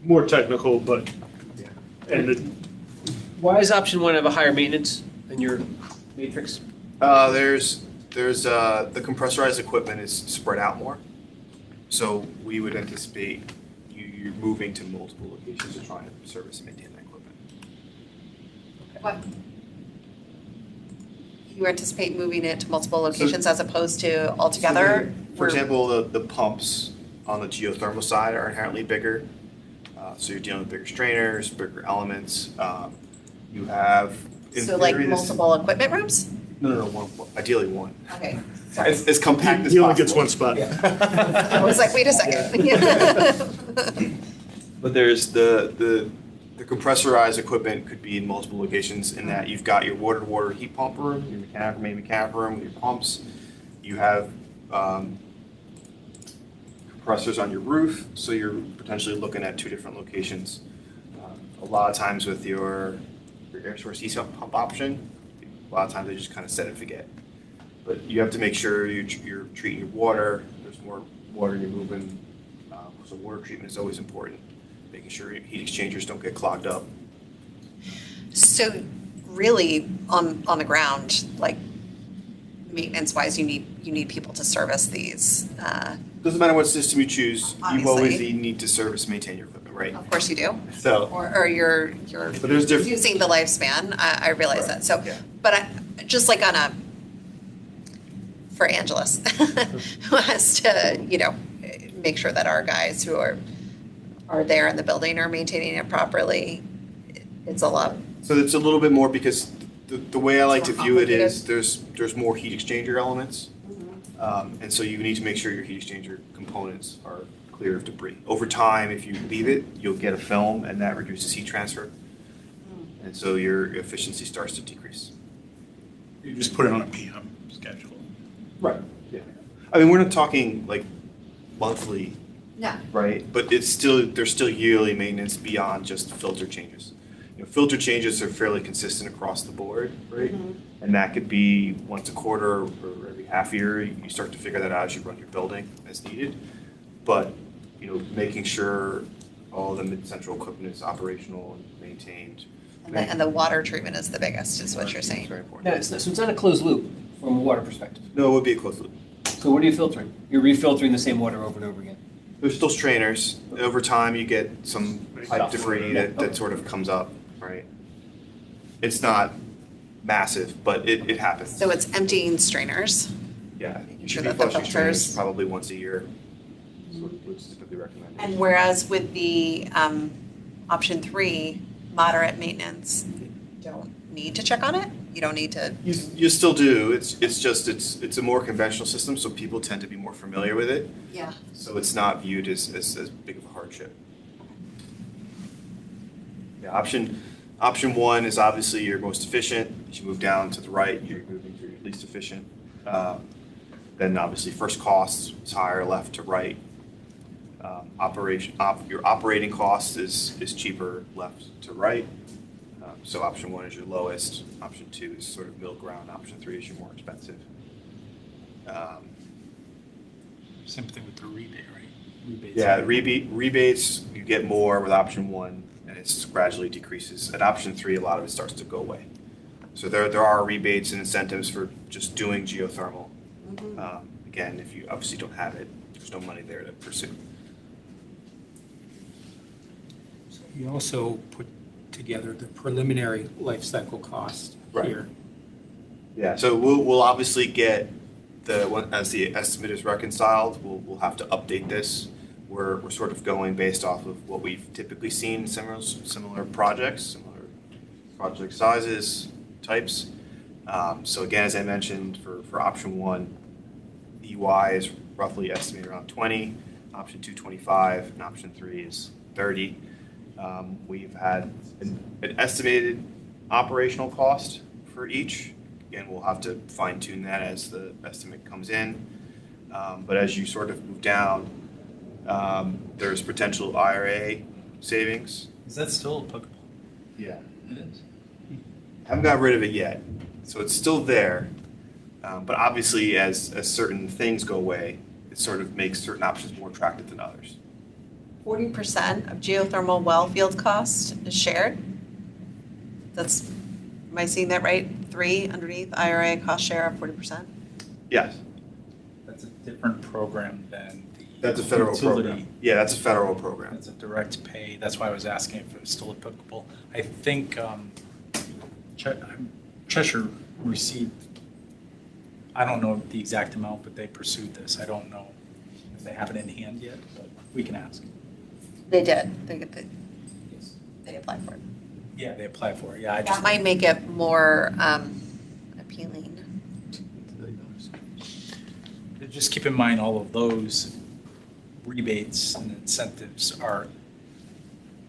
more technical, but, and why does option one have a higher maintenance than your matrix? There's the compressorized equipment is spread out more, so we would anticipate you moving to multiple locations to try and service and maintain that equipment. What? You anticipate moving it to multiple locations as opposed to all together? For example, the pumps on the geothermal side are inherently bigger, so you're dealing with bigger strainers, bigger elements. You have in So like theory, this- multiple equipment rooms? No, one. Ideally one. Okay, sorry. As compact as he only possible. gets one spot. I was like, wait a second. But there's the compressorized equipment could be in multiple locations in that you've got your water-to-water heat pump room, your mechanical room with your pumps. You have compressors on your roof, so you're potentially looking at two different locations. A lot of times with your air source heat pump option, a lot of times they just kind of set and forget. But you have to make sure you're treating your water. There's more water you're moving, so water treatment is always important. Making sure your heat exchangers don't get clogged up. So really, on the ground, like maintenance-wise, you need people to service these. Doesn't matter what system you choose, you Obviously. always need to service and maintain your equipment, right? Of course you do. So, Or you're but there's different. reducing the lifespan. I realize that. So, Yeah. but just like for Angelus, who has to, make sure that our guys who are there in the building are maintaining it properly, it's a lot. So it's a little bit more because the way I like to More view it is there's more heat exchanger elements. And so you need to make sure your heat exchanger components are clear of debris. Over time, if you leave it, you'll get a film, and that reduces heat transfer. And so your efficiency starts to decrease. You just put it on a PM schedule. Right. Yeah. I mean, we're not talking like monthly, No. right? But there's still yearly maintenance beyond just filter changes. Filter changes are fairly consistent across the board, right? Mm-hmm. And that could be once a quarter or every half year. You start to figure that out as you run your building as needed. But making sure all the mid-central equipment is operational and maintained. And the water treatment is the biggest, is what you're It's saying. very important. No, so it's not a closed loop from a water perspective. No, it would be a closed loop. So what are you filtering? You're refiltering the same water over and over again. There's still strainers. Over time, you get some pipe debris that sort of comes up, right? It's not massive, but it happens. So it's emptying strainers. Yeah, Making you sure should be that the flushing strainers filters- probably once a year. That's what's typically recommended. And whereas with the option 3, moderate maintenance, you don't need to check on it? You don't need to? You still do. It's a more conventional system, so people tend to be more familiar with it. Yeah. So it's not viewed as big of a hardship. Yeah, option 1 is obviously your most efficient. As you move down to the right, you're moving to your least efficient. Then obviously first cost is higher left to right. Your operating cost is cheaper left to right. So option 1 is your lowest. Option 2 is sort of middle ground. Option 3 is your more expensive. Same thing with the rebate, right? Rebates. Yeah, rebates, you get more with option 1, and it gradually decreases. At option 3, a lot of it starts to go away. So there are rebates and incentives for just doing geothermal. Again, if you obviously don't have it, there's no money there to pursue. You also put together the preliminary life cycle cost Right. here. Yeah, so we'll obviously get as the estimate is reconciled, we'll have to update this. We're sort of going based off of what we've typically seen, similar projects, similar project sizes, types. So again, as I mentioned, for option 1, EY is roughly estimated around 20, option 2, 25, and option 3 is 30. We've had an estimated operational cost for each. Again, we'll have to fine tune that as the estimate comes in. But as you sort of move down, there's potential IRA savings. Is that still applicable? Yeah. It is. Haven't got rid of it yet, so it's still there. But obviously, as certain things go away, it sort of makes certain options more attractive than others. 40% of geothermal well field cost is shared. Am I seeing that right? 3 underneath IRA cost share of 40%? Yes, That's a different program than the. that's a federal utility. program. Yeah, that's a federal program. That's a direct pay. That's why I was asking if it was still applicable. I think Cheshire received, I don't know the exact amount, but they pursued this. I don't know if they have it in hand yet, but we can ask. They did. They applied for it. Yeah, they applied for it. Yeah, I That just. might make it more appealing. Just keep in mind, all of those rebates and incentives are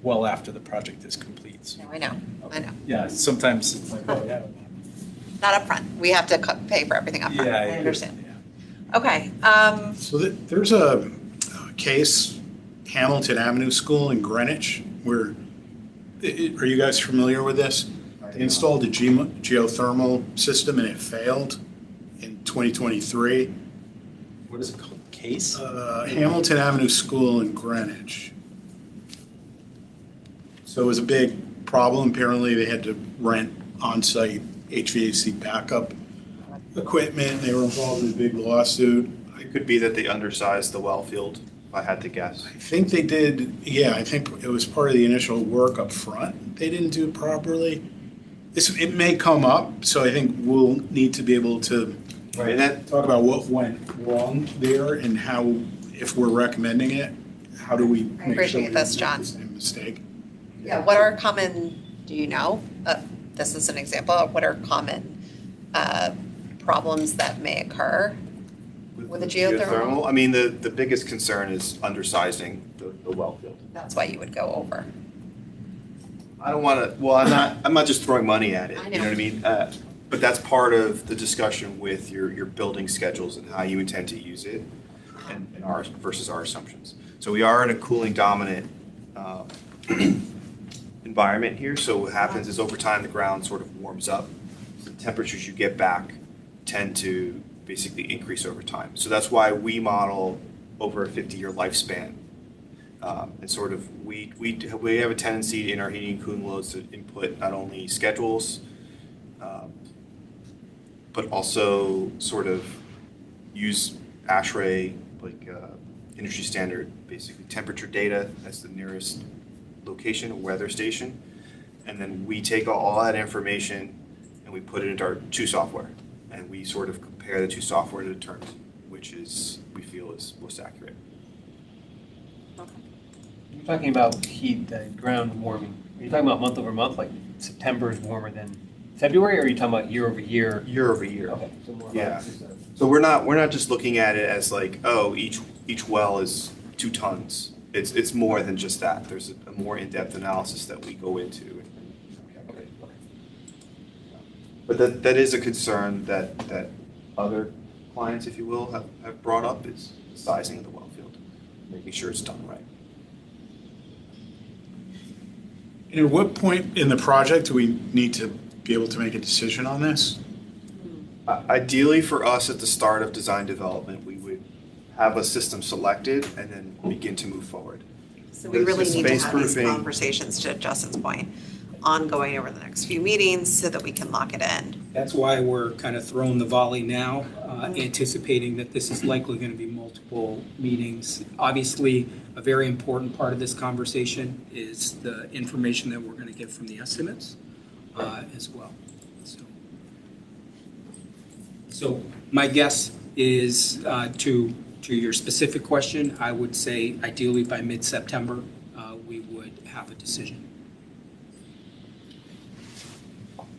well after the project is complete. So, No, I know. yeah, sometimes it's like, oh, yeah. Not upfront. We have to pay for everything upfront. Yeah, I yeah, understand. yeah. Okay. So there's a case, Hamilton Avenue School in Greenwich, where, are you guys familiar with this? They installed a geothermal system and it failed in 2023. What is it called? Case? Hamilton Avenue School in Greenwich. So it was a big problem. Apparently, they had to rent on-site HVAC backup equipment. They were involved in a big lawsuit. It could be that they undersized the well field, if I had to guess. I think they did, yeah, I think it was part of the initial work up front. They didn't do it properly. It may come up, so I think we'll need to be able to Right, and that, talk about what went wrong there and how, if we're recommending it, how do we make sure appreciate we this, don't John. make the same mistake? Yeah, what are common, do you know? This is an example of what are common problems that may occur. With a geothermal? I mean, the biggest concern is undersizing the well field. That's why you would go over. I don't want to, well, I'm not just throwing money at it, I you know what I mean? But that's part of the discussion with your building schedules and how you intend to use it and our versus our assumptions. So we are in a cooling dominant environment here. So what happens is over time, the ground sort of warms up. The temperatures you get back tend to basically increase over time. So that's why we model over a 50-year lifespan. And sort of we have a tendency in our heating and cooling loads to input not only schedules, but also sort of use ASHRAE, like industry standard, basically temperature data. That's the nearest location, a weather station. And then we take all that information and we put it into our two software. And we sort of compare the two software to determine which is, we feel is most accurate. You're talking about heat, the ground warming. Are you talking about month over month, like September is warmer than February, or are you talking about year over year? Year over year. Okay, so more Yeah. like So we're not just looking at it as like, oh, each well is 2 tons. It's more than just that. There's a more in-depth analysis that we go into. okay. But that is a concern that other clients, if you will, have brought up, is the sizing of the well field, making sure it's done right. And at what point in the project do we need to be able to make a decision on this? Ideally for us at the start of design development, we would have a system selected and then begin to move forward. So we The really need to space have these proofing- conversations, to Justin's point, ongoing over the next few meetings so that we can lock it in. That's why we're kind of throwing the volley now, anticipating that this is likely going to be multiple meetings. Obviously, a very important part of this conversation is the information that we're going to get from the estimates as well. So my guess is, to your specific question, I would say ideally by mid-September, we would have a decision.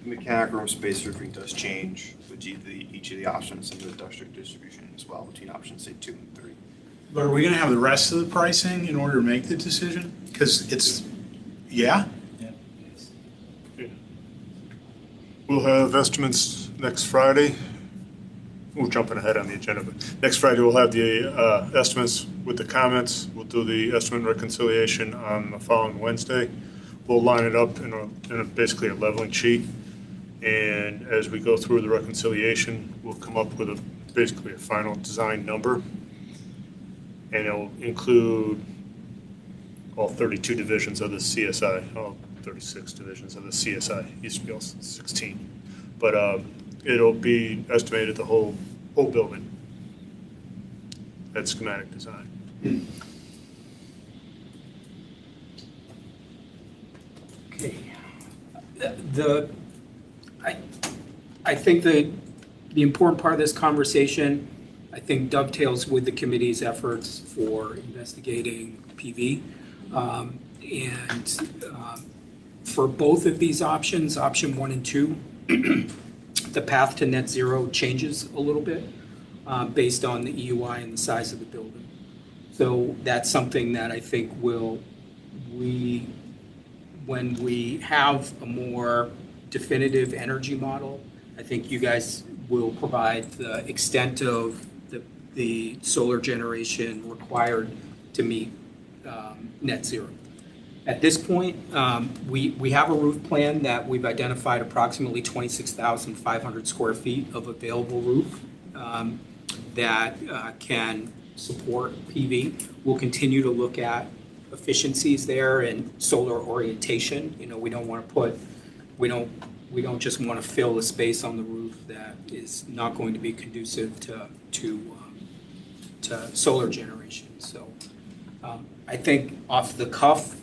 The mechanic room space roofing does change with each of the options in the district distribution as well, between options, say 2 and 3. But are we gonna have the rest of the pricing in order to make the decision? Because it's, yeah? We'll have estimates next Friday. We're jumping ahead on the agenda, but next Friday we'll have the estimates with the comments. We'll do the estimate reconciliation on the following Wednesday. We'll line it up in basically a leveling sheet. And as we go through the reconciliation, we'll come up with basically a final design number. And it'll include all 32 divisions of the CSI, all 36 divisions of the CSI. Used to be all 16. But it'll be estimated the whole building at schematic design. Okay. I think the important part of this conversation, I think, dovetails with the committee's efforts for investigating PV. For both of these options, option 1 and 2, the path to net zero changes a little bit based on the EUI and the size of the building. So that's something that I think when we have a more definitive energy model, I think you guys will provide the extent of the solar generation required to meet net zero. At this point, we have a roof plan that we've identified approximately 26,500 square feet of available roof that can support PV. We'll continue to look at efficiencies there and solar orientation. You know, we don't just want to fill the space on the roof that is not going to be conducive to solar generation. So I think off the cuff,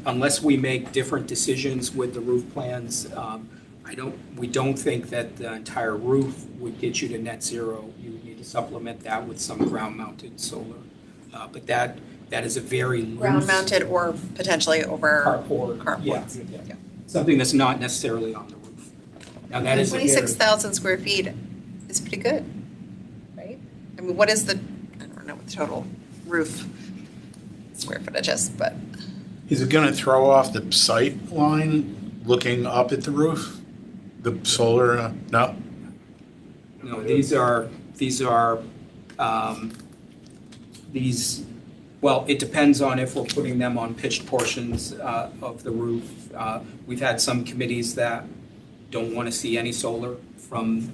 unless we make different decisions with the roof plans, we don't think that the entire roof would get you to net zero. You would need to supplement that with some ground-mounted solar. But that is a very loose. Ground-mounted or potentially over carport. Yeah. Something that's not necessarily on the roof. Now that is 26,000 square feet is pretty good. I mean, what is the, I don't know what the total roof square footage is, but Is it gonna throw off the sight line looking up at the roof? The solar, no? No, these are, well, it depends on if we're putting them on pitched portions of the roof. We've had some committees that don't want to see any solar from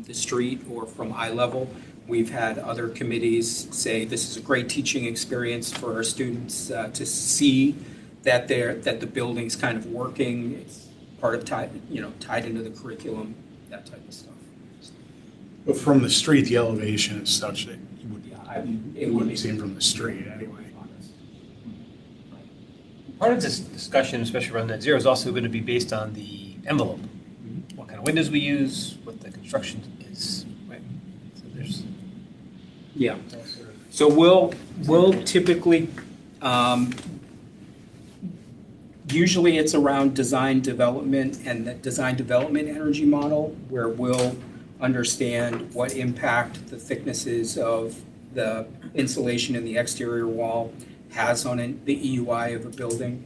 the street or from eye level. We've had other committees say this is a great teaching experience for our students to see that the building's kind of working. It's part of tied into the curriculum, that type of stuff. But from the street, the elevation is such that you It would wouldn't be see them from the street anyway. Part of this discussion, especially around net zero, is also going to be based on the envelope. What kind of windows we use, what the construction is, right? So there's. Yeah. So we'll typically, usually it's around design development and the design development energy model, where we'll understand what impact the thicknesses of the insulation in the exterior wall has on the EUI of a building.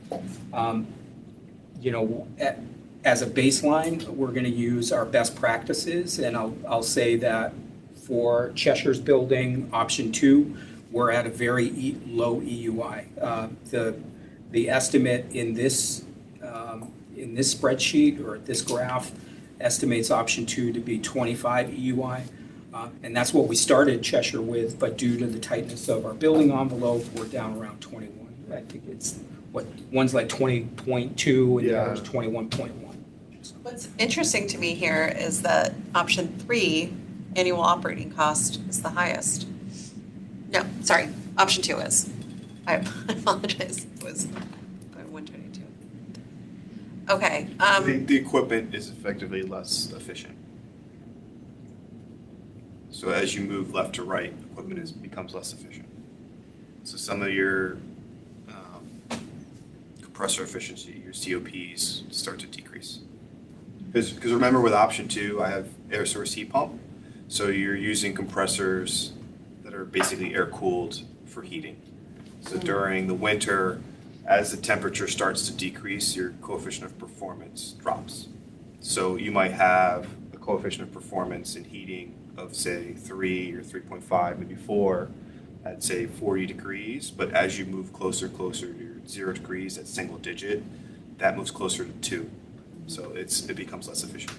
As a baseline, we're going to use our best practices, and I'll say that for Cheshire's building, option 2, we're at a very low EUI. The estimate in this spreadsheet or this graph estimates option 2 to be 25 EUI. And that's what we started Cheshire with, but due to the tightness of our building envelope, we're down around 21. I think it's, one's like 20.2 and the other's 21.1. what's interesting to me here is that option 3, annual operating cost, is the highest. No, sorry, option 2 is. I apologize, it was 122. Okay. The equipment is effectively less efficient. So as you move left to right, equipment becomes less efficient. So some of your compressor efficiency, your COPs start to decrease. Because remember, with option 2, I have air source heat pump. So you're using compressors that are basically air cooled for heating. So during the winter, as the temperature starts to decrease, your coefficient of performance drops. So you might have a coefficient of performance in heating of, say, 3 or 3.5, maybe 4 at, say, 40 degrees. But as you move closer to your 0 degrees at single digit, that moves closer to 2. So it becomes less efficient.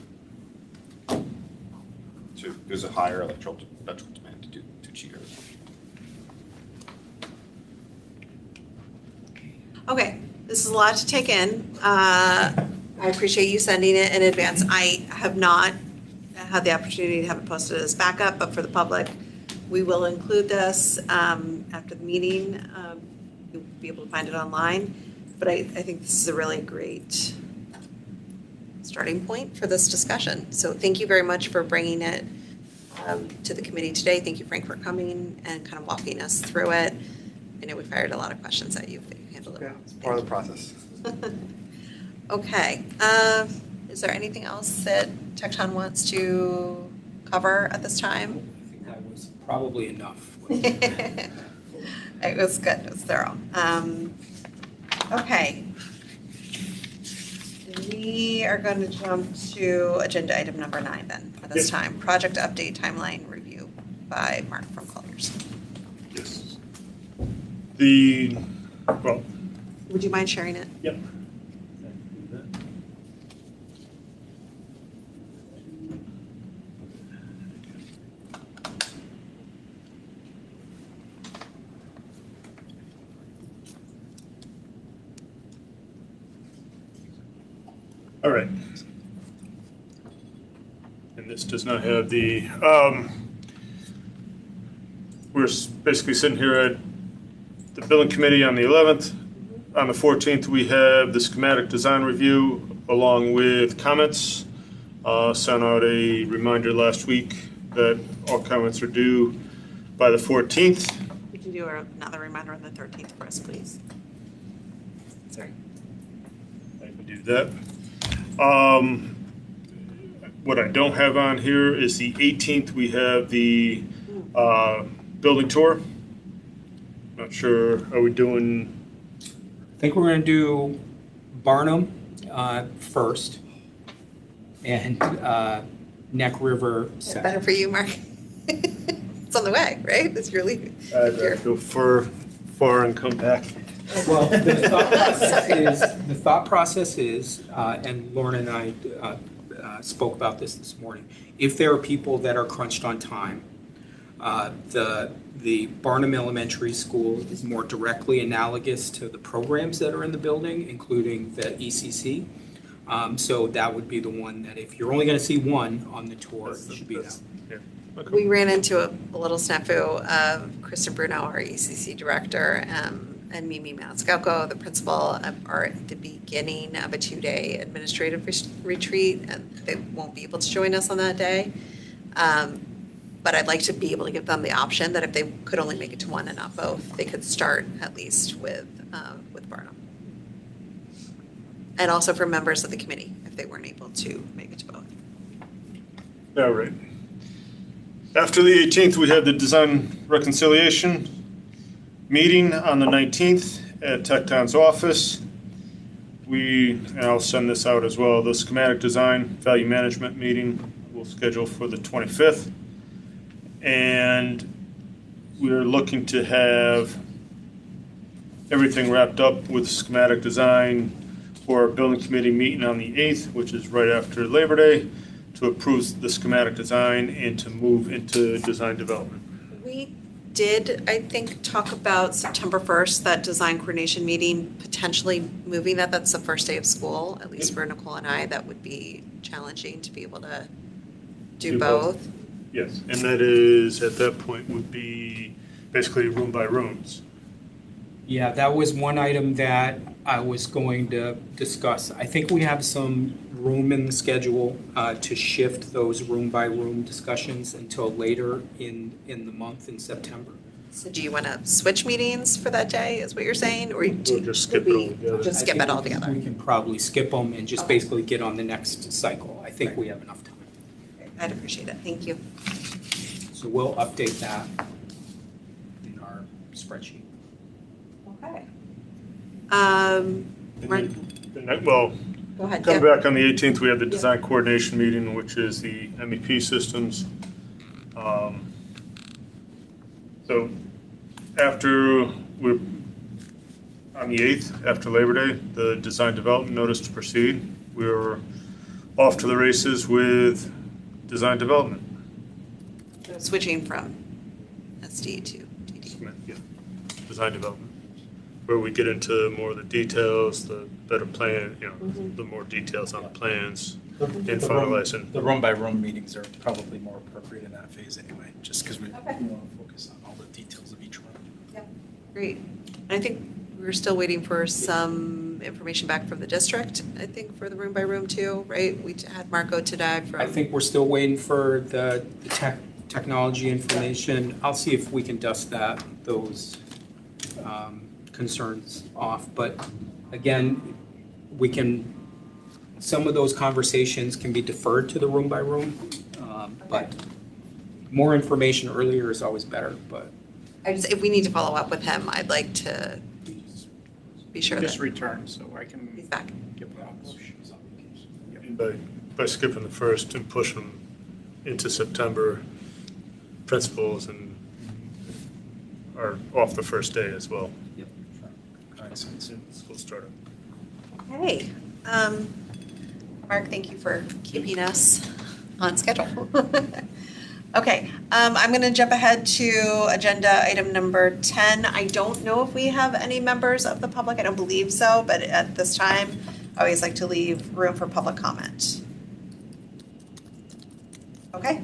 So there's a higher electrical demand to achieve everything. Okay, this is a lot to take in. I appreciate you sending it in advance. I have not had the opportunity to have it posted as backup, but for the public, we will include this after the meeting. You'll be able to find it online. But I think this is a really great starting point for this discussion. So thank you very much for bringing it to the committee today. Thank you, Frank, for coming and kind of walking us through it. I know we fired a lot of questions at you, but you handled it well. Yeah, it's part of the process. Okay. Is there anything else that Tecton wants to cover at this time? I think that was probably enough. It was good. It was thorough. Okay. We are going to jump to agenda item number 9 then at this time. Project update timeline review by Mark from Colliers. Yes. Would you mind sharing it? Yep. All right. And this does not have the, we're basically sitting here at the building committee on the 11th. On the 14th, we have the schematic design review along with comments. Sent out a reminder last week that all comments are due by the 14th. Could you do another reminder on the 13th for us, please? Sorry. I can do that. What I don't have on here is the 18th. We have the Building tour. Not sure, are we doing, I think we're going to do Barnum first and Neck River Better second. for you, Mark. It's on the way, right? It's your leaving. I'd rather go far and come back. Well, the thought process is, and Lauren and I spoke about this morning, if there are people that are crunched on time, the Barnum Elementary School is more directly analogous to the programs that are in the building, including the ECC. So that would be the one that if you're only going to see one on the tour, it should be that. Okay. We ran into a little snafu of Kristen Bruno, our ECC director, and Mimi Matskelko, the principal, are at the beginning of a 2-day administrative retreat, and they won't be able to join us on that day. But I'd like to be able to give them the option that if they could only make it to one and not both, they could start at least with Barnum. And also for members of the committee, if they weren't able to make it to both. All right. After the 18th, we have the design reconciliation meeting on the 19th at Tecton's office. And I'll send this out as well, the schematic design value management meeting we'll schedule for the 25th. And we're looking to have everything wrapped up with schematic design for our building committee meeting on the 8th, which is right after Labor Day, to approve the schematic design and to move into design development. We did, I think, talk about September 1st, that design coordination meeting, potentially moving that. That's the first day of school, at least for Nicole and I. That would be challenging to be able to do both. Yes, and that is, at that point, would be basically room by rooms. Yeah, that was one item that I was going to discuss. I think we have some room in the schedule to shift those room-by-room discussions until later in the month, in September. So do you want to switch meetings for that day, is what you're saying? Or We'll just skip it altogether. Just skip it altogether? We can probably skip them and just basically get on the next cycle. I think we have enough time. I'd appreciate it, thank you. So we'll update that in our spreadsheet. Okay. Well, Go ahead, coming Jim. back on the 18th, we have the design coordination meeting, which is the MEP systems. So after we're on the 8th, after Labor Day, the design development notice to proceed, we're off to the races with design development. Switching from SD to DD. Yeah, design development, where we get into more of the details, the better plan, the more details on the plans and finalizing. The room-by-room meetings are probably more appropriate in that phase anyway, just because we want to focus on all the details of each room. Yeah, great. And I think we're still waiting for some information back from the district, I think, for the room by room too, right? We had Marco today from. I think we're still waiting for the technology information. I'll see if we can dust those concerns off. But again, some of those conversations can be deferred to the room by room. But more information earlier is always better, but. If we need to follow up with him, I'd like to be sure Just that return so I can he's back. give them. And by skipping the first and pushing them into September, principals and are off the first day as well. Yep. School started. Okay. Mark, thank you for keeping us on schedule. Okay, I'm going to jump ahead to agenda item number 10. I don't know if we have any members of the public. I don't believe so, but at this time, I always like to leave room for public comment. Okay.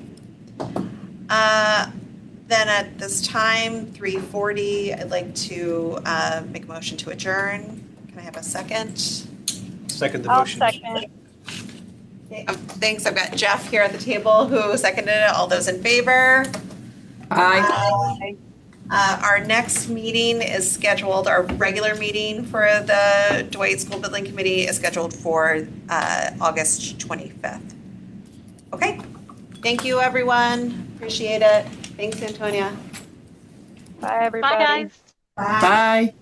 Then at this time, 3:40, I'd like to make a motion to adjourn. Can I have a second? Second the I'll motion. second. Okay, thanks. I've got Jeff here at the table who seconded it. All those in favor? Aye. Our next meeting is scheduled, our regular meeting for the Dwight School Building Committee is scheduled for August 25th. Okay, thank you, everyone. Appreciate it. Thanks, Antonia. Bye, everybody. Bye, guys. Bye.